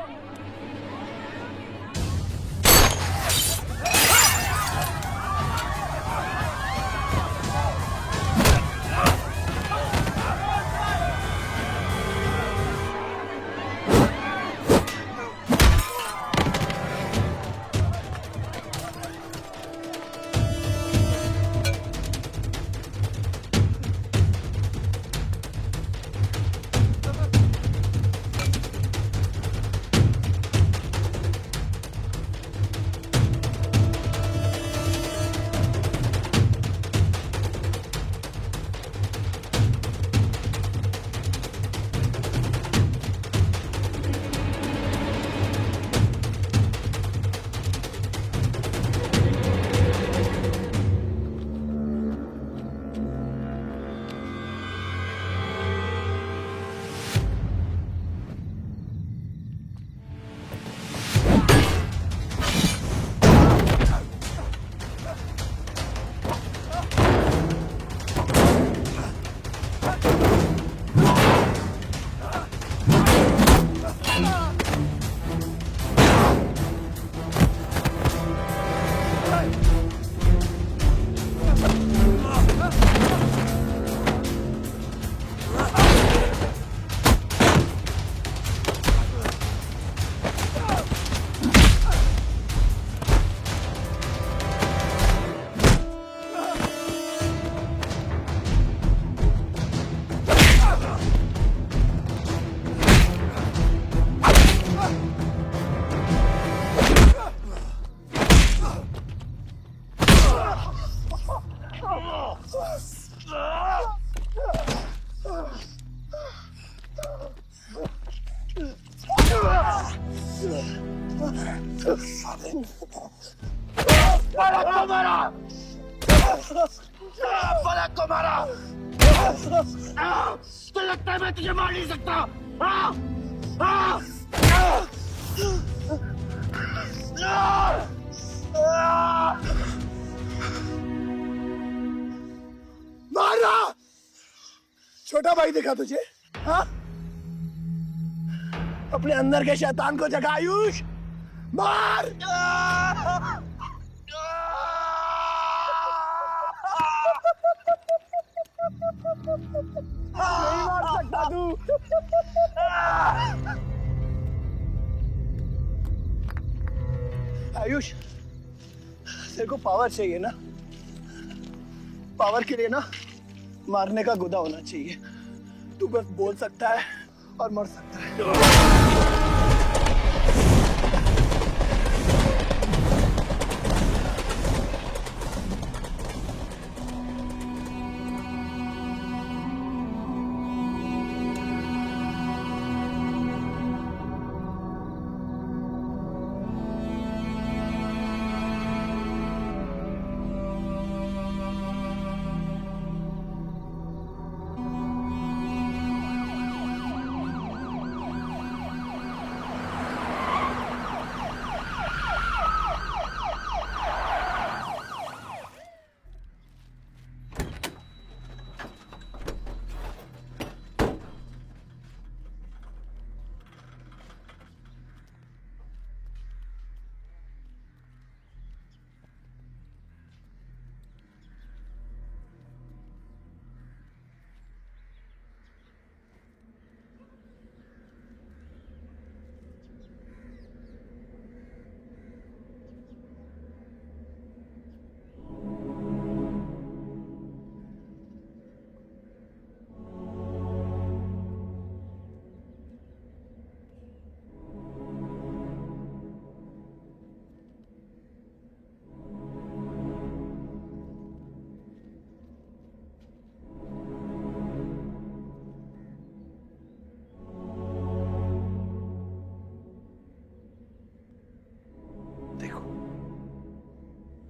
Speaker 22: फलक को मारा। तो लगता है मैं तुझे मार नहीं सकता।
Speaker 16: मारा, छोटा भाई दिखा तुझे? हाँ? अपने अंदर के शैतान को जगा आयुष, मार! नहीं मार सकता तू। आयुष, तेरे को पावर चाहिए ना? पावर के लिए ना मारने का गुदा होना चाहिए। तू बस बोल सकता है और मर सकता है।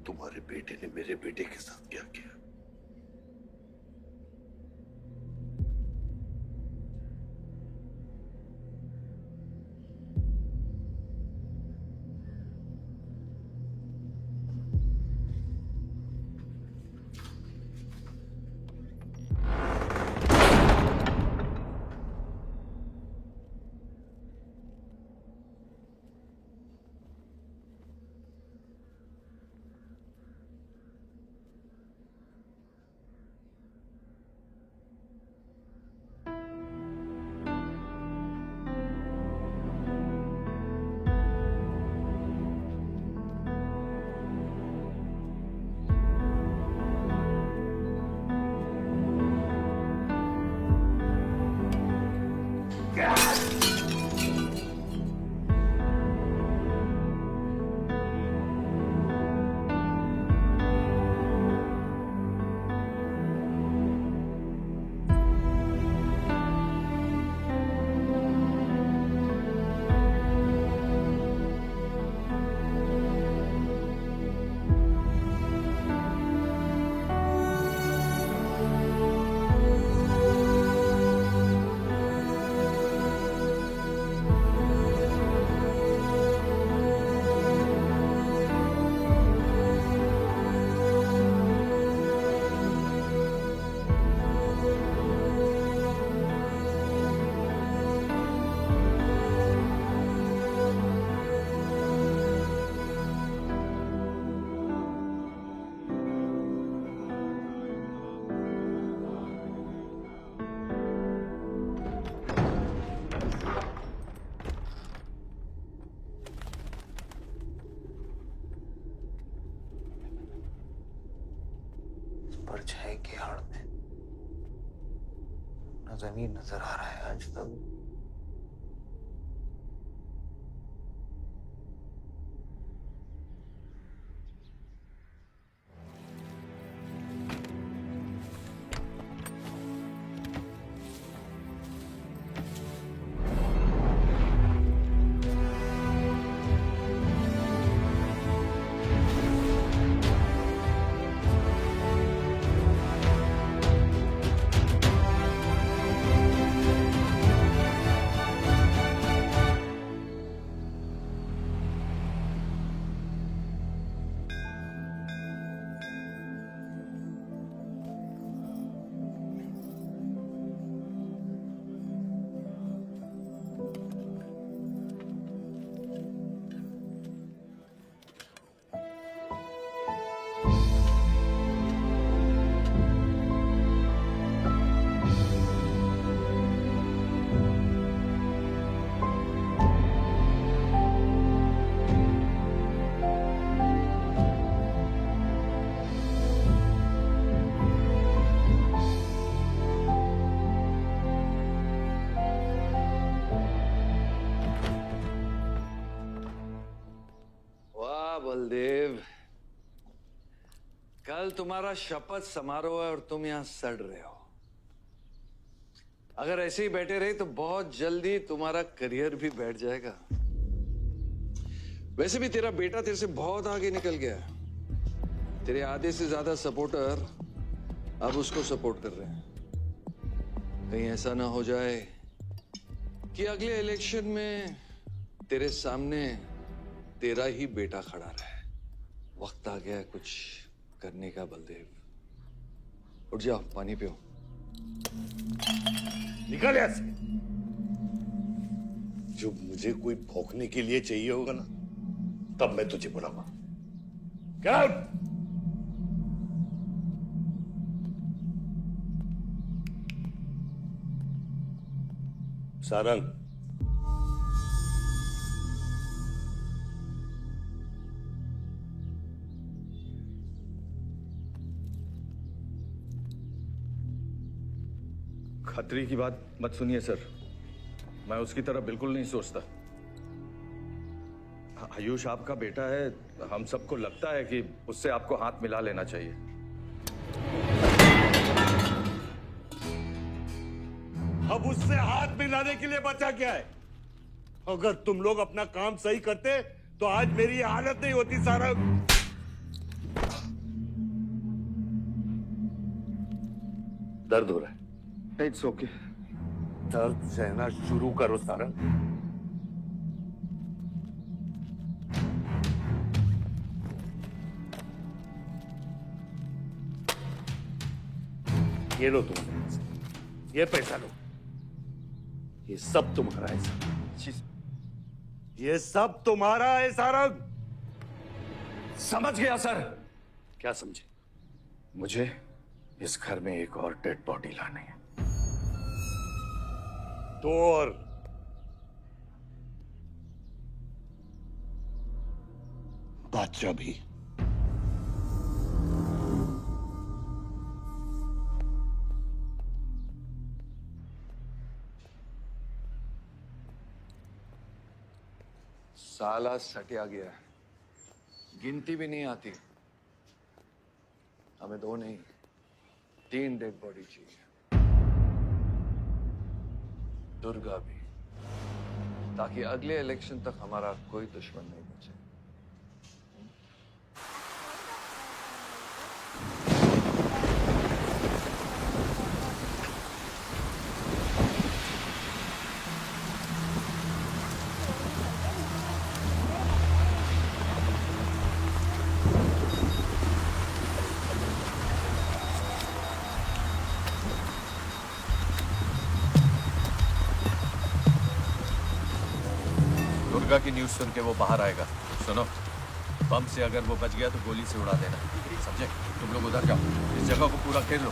Speaker 4: तुम्हारे बेटे ने मेरे बेटे के साथ क्या किया?
Speaker 13: परछाई की आड़ में न जमीन नजर आ रहा है आज तक।
Speaker 2: बलदेव, कल तुम्हारा शपथ समारोह है और तुम यहां सड़ रहे हो। अगर ऐसे ही बैठे रहे तो बहुत जल्दी तुम्हारा करियर भी बैठ जाएगा। वैसे भी तेरा बेटा तेरे से बहुत आगे निकल गया है। तेरे आधे से ज्यादा सपोर्टर अब उसको सपोर्ट कर रहे हैं। कहीं ऐसा ना हो जाए कि अगले इलेक्शन में तेरे सामने तेरा ही बेटा खड़ा रहे। वक्त आ गया है कुछ करने का बलदेव। उठ जाओ, पानी पियो।
Speaker 4: निकल यहाँ से। जब मुझे कोई भौंकने के लिए चाहिए होगा ना, तब मैं तुझे बुलाऊंगा। Get out! सारंग,
Speaker 11: खतरी की बात मत सुनिए सर, मैं उसकी तरह बिल्कुल नहीं सोचता। आयुष आपका बेटा है, हम सबको लगता है कि उससे आपको हाथ मिला लेना चाहिए।
Speaker 4: अब उससे हाथ मिलाने के लिए बचा क्या है? अगर तुम लोग अपना काम सही करते तो आज मेरी ये हालत नहीं होती। सारा दर्द हो रहा है।
Speaker 11: It's okay.
Speaker 4: दर्द सहना शुरू करो सारंग। ये लो तुम्हारे पैसे, ये पैसा लो। ये सब तुम्हारा है सारंग। ये सब तुम्हारा है सारंग।
Speaker 11: समझ गया सर।
Speaker 4: क्या समझे?
Speaker 11: मुझे इस घर में एक और डेड बॉडी लानी है।
Speaker 4: तो और बादशाह भी।
Speaker 2: साला सटिया गया है, गिनती भी नहीं आती। हमें 2 नहीं 3 डेड बॉडी चाहिए। दुर्गा भी, ताकि अगले इलेक्शन तक हमारा कोई दुश्मन नहीं बचे।
Speaker 11: दुर्गा की न्यूज़ सुन के वो बाहर आएगा। सुनो, बम से अगर वो बच गया तो गोली से उड़ा देना, समझे? तुम लोग उधर जाओ, इस जगह को पूरा घेर लो।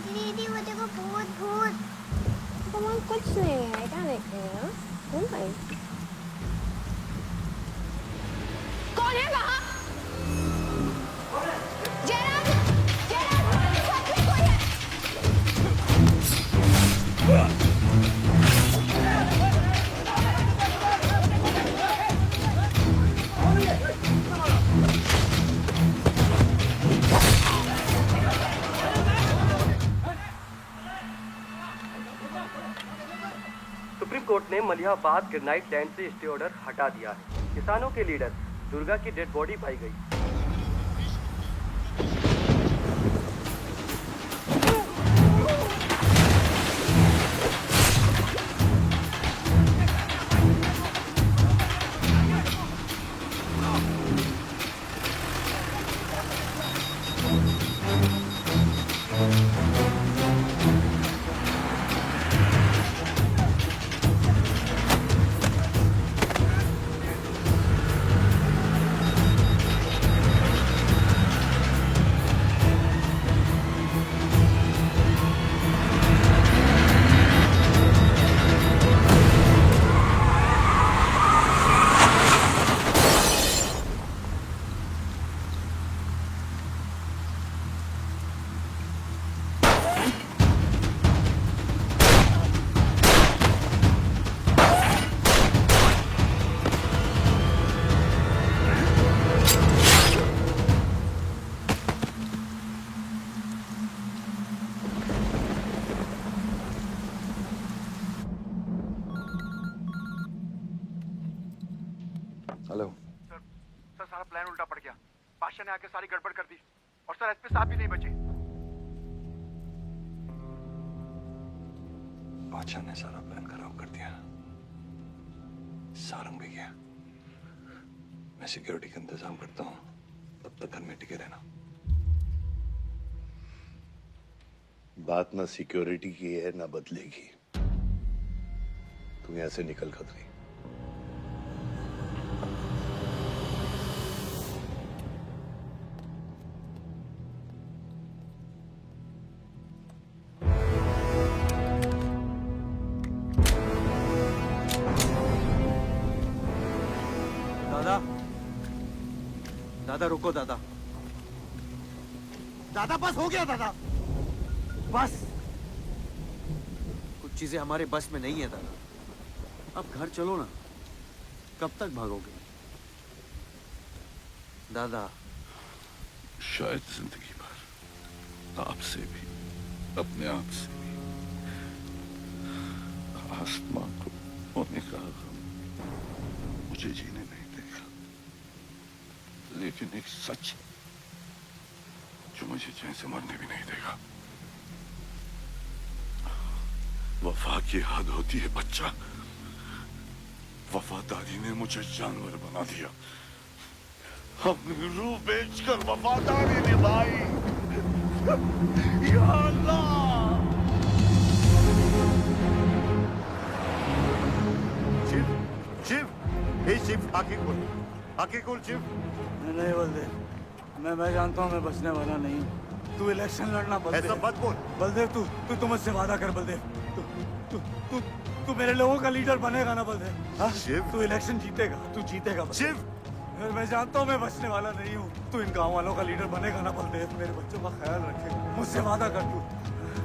Speaker 15: दीदी वो देखो, भूत भूत। तो कुछ नहीं है, क्या देख रहे हैं?
Speaker 6: कौन है वहाँ?
Speaker 17: सुप्रीम कोर्ट ने मलिहाबाद ग्रेनाइट लैंड से स्टे ऑर्डर हटा दिया है। किसानों के लीडर दुर्गा की डेड बॉडी पाई गई।
Speaker 10: बादशाह ने आके सारी गड़बड़ कर दी और सर एसपी साहब भी नहीं बचे।
Speaker 2: बादशाह ने सारा प्लान खराब कर दिया। सारंग भी गया। मैं सिक्योरिटी का इंतजाम करता हूँ, तब तक घर में टिके रहना।
Speaker 4: बात ना सिक्योरिटी की है ना बदलेगी। तू यहां से निकल खतरी।
Speaker 9: दादा, दादा रुको दादा। दादा बस हो गया दादा, बस। कुछ चीजें हमारे बस में नहीं है दादा। अब घर चलो ना, कब तक भागोगे दादा?
Speaker 10: शायद जिंदगी भर आपसे भी, अपने आप से भी। आसमां को होने का गम मुझे जीने नहीं देगा, लेकिन एक सच जो मुझे चैन से मरने भी नहीं देगा। वफा की हद होती है बच्चा। वफादारी ने मुझे जानवर बना दिया। हमने रूह बेचकर वफादारी निभाई। या अल्लाह!
Speaker 4: शिव, शिव, हे शिव, आंखें खोल, आंखें खोल शिव।
Speaker 9: नहीं बलदेव, मैं जानता हूँ मैं बचने वाला नहीं हूँ। तू इलेक्शन लड़ना बलदेव।
Speaker 4: ऐसा मत बोल
Speaker 9: बलदेव। तू मुझसे वादा कर बलदेव। तू मेरे लोगों का लीडर बनेगा ना बलदेव?
Speaker 4: शिव,
Speaker 9: तू इलेक्शन जीतेगा, तू जीतेगा
Speaker 4: शिव।
Speaker 9: मैं जानता हूँ मैं बचने वाला नहीं हूँ। तू इन गाँव वालों का लीडर बनेगा ना बलदेव? मेरे बच्चों का ख्याल रखेगा, मुझसे वादा कर तू।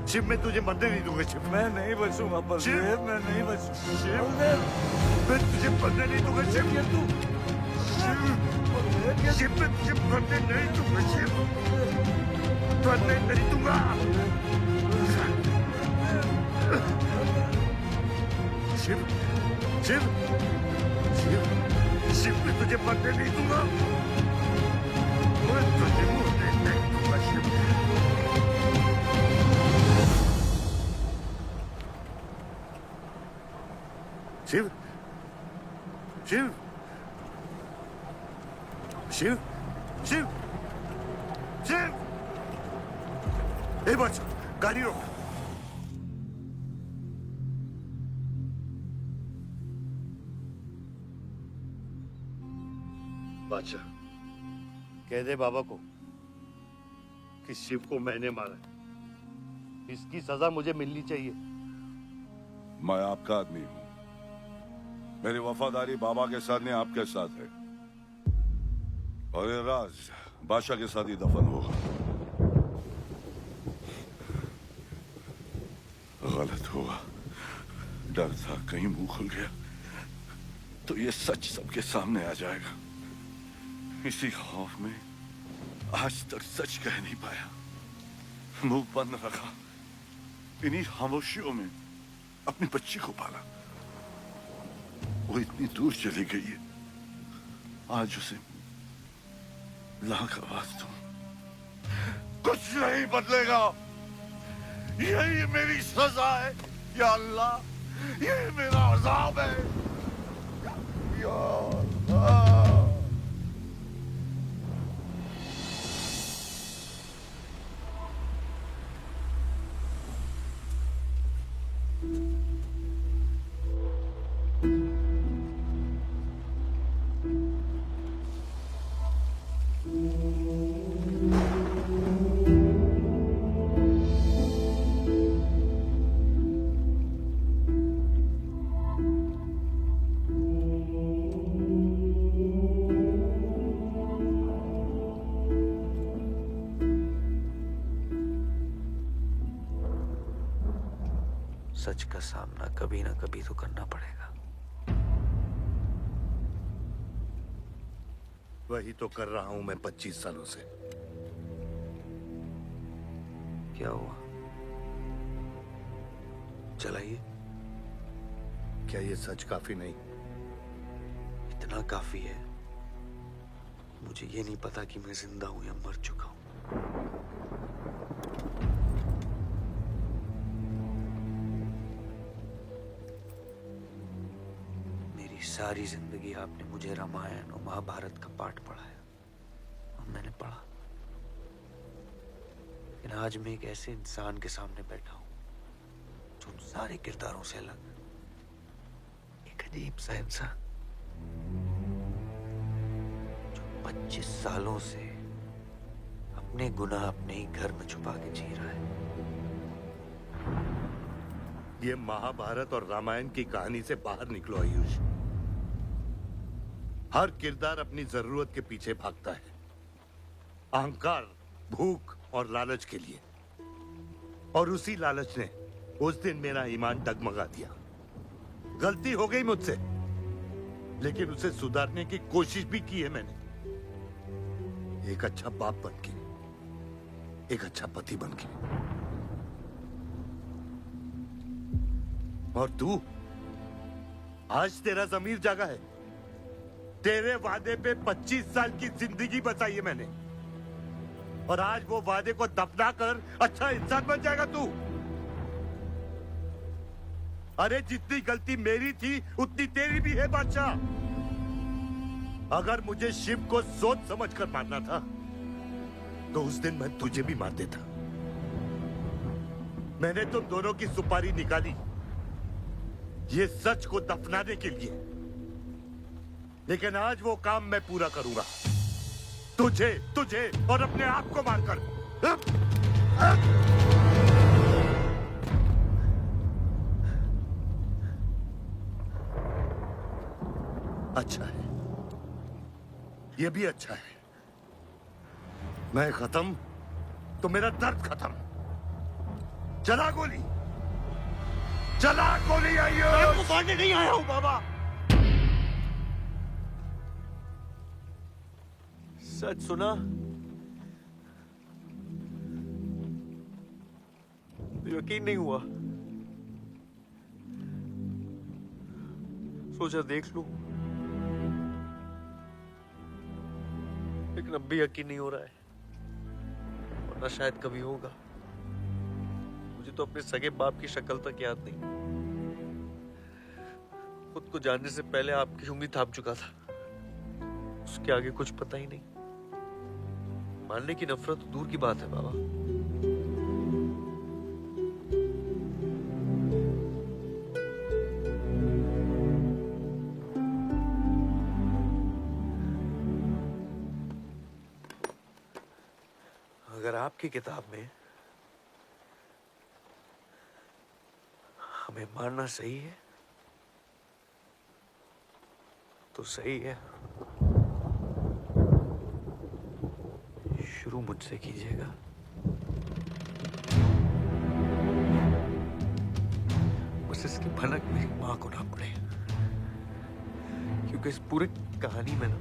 Speaker 4: शिव, मैं तुझे मरने नहीं दूंगा शिव।
Speaker 9: मैं नहीं बचूंगा बलदेव, मैं नहीं बचूंगा
Speaker 4: शिव,
Speaker 9: बलदेव।
Speaker 4: मैं तुझे मरने नहीं दूंगा शिव।
Speaker 9: तू
Speaker 4: शिव, मैं तुझे मरने नहीं दूंगा शिव। मरने नहीं दूंगा। शिव, शिव, शिव, शिव, मैं तुझे मरने नहीं दूंगा। मैं तुझे मरने नहीं दूंगा शिव। शिव, शिव, शिव, शिव, शिव। ए बच्चा, गाड़ी रोक। बादशाह, कह दे बाबा को कि शिव को मैंने मारा है। इसकी सजा मुझे मिलनी चाहिए।
Speaker 10: मैं आपका आदमी हूं। मेरी वफादारी बाबा के साथ नहीं, आपके साथ है। और ये राज बादशाह के साथ ही दफन होगा। गलत हुआ, डर था कहीं मुंह खुल गया तो ये सच सबके सामने आ जाएगा। इसी खौफ में आज तक सच कह नहीं पाया, मुंह बंद रखा। इन्हीं खामोशियों में अपनी बच्ची को पाला। वो इतनी दूर चली गई है, आज उसे लाख आवाज दूं, कुछ नहीं बदलेगा। यही मेरी सजा है या अल्लाह, यही मेरा अज़ाब है या अल्लाह।
Speaker 13: सच का सामना कभी ना कभी तो करना पड़ेगा।
Speaker 4: वही तो कर रहा हूं मैं 25 सालों से।
Speaker 13: क्या हुआ? चलाइए।
Speaker 4: क्या ये सच काफी नहीं?
Speaker 13: इतना काफी है
Speaker 9: मुझे ये नहीं पता कि मैं जिंदा हूं या मर चुका हूं। मेरी सारी जिंदगी आपने मुझे रामायण और महाभारत का पाठ पढ़ाया और मैंने पढ़ा, लेकिन आज मैं एक ऐसे इंसान के सामने बैठा हूं जो उन सारे किरदारों से अलग, एक अजीब सा इंसान जो 25 सालों से अपने गुनाह अपने ही घर में छुपा के जी रहा है।
Speaker 4: ये महाभारत और रामायण की कहानी से बाहर निकलो आयुष। हर किरदार अपनी जरूरत के पीछे भागता है, अहंकार, भूख और लालच के लिए, और उसी लालच ने उस दिन मेरा ईमान डगमगा दिया। गलती हो गई मुझसे, लेकिन उसे सुधारने की कोशिश भी की है मैंने, एक अच्छा बाप बनके, एक अच्छा पति बनके। और तू, आज तेरा ज़मीर जागा है। तेरे वादे पे 25 साल की जिंदगी बचाई है मैंने, और आज वो वादे को दफना कर अच्छा इंसान बन जाएगा तू। अरे जितनी गलती मेरी थी उतनी तेरी भी है बादशाह। अगर मुझे शिव को सोच समझ कर मारना था तो उस दिन मैं तुझे भी मार देता। मैंने तुम दोनों की सुपारी निकाली ये सच को दफनाने के लिए, लेकिन आज वो काम मैं पूरा करूंगा, तुझे तुझे और अपने आप को मारकर। अच्छा है, ये भी अच्छा है। मैं खत्म तो मेरा दर्द खत्म। चला गोली, चला गोली। आइए, मैं आपको मारने नहीं आया हूं बाबा।
Speaker 9: सच सुना, यकीन नहीं हुआ, सोचा देख लूं, लेकिन अब भी यकीन नहीं हो रहा है, वरना शायद कभी होगा। मुझे तो अपने सगे बाप की शक्ल तक याद नहीं। खुद को जानने से पहले आपकी उंगली थाम चुका था, उसके आगे कुछ पता ही नहीं। मानने की नफरत तो दूर की बात है बाबा। अगर आपकी किताब में हमें मारना सही है तो सही है। शुरू मुझसे कीजिएगा। बस इसकी भनक मेरी मां को ना पड़े, क्योंकि इस पूरी कहानी में ना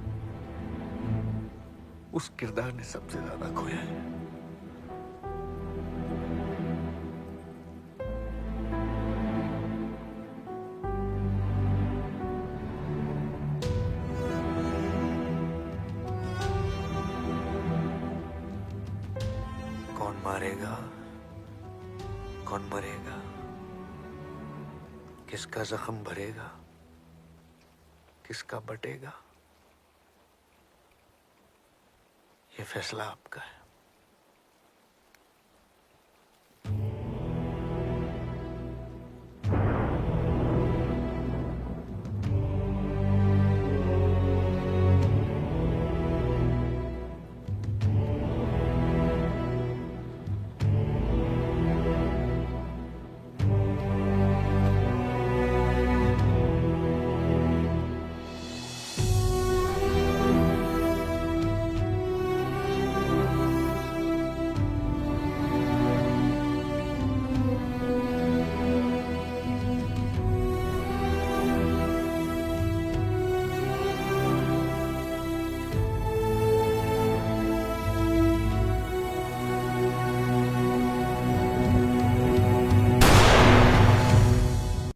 Speaker 9: उस किरदार ने सबसे ज्यादा खोया है। कौन मारेगा, कौन मरेगा, किसका जख्म भरेगा, किसका बटेगा, ये फैसला आपका है।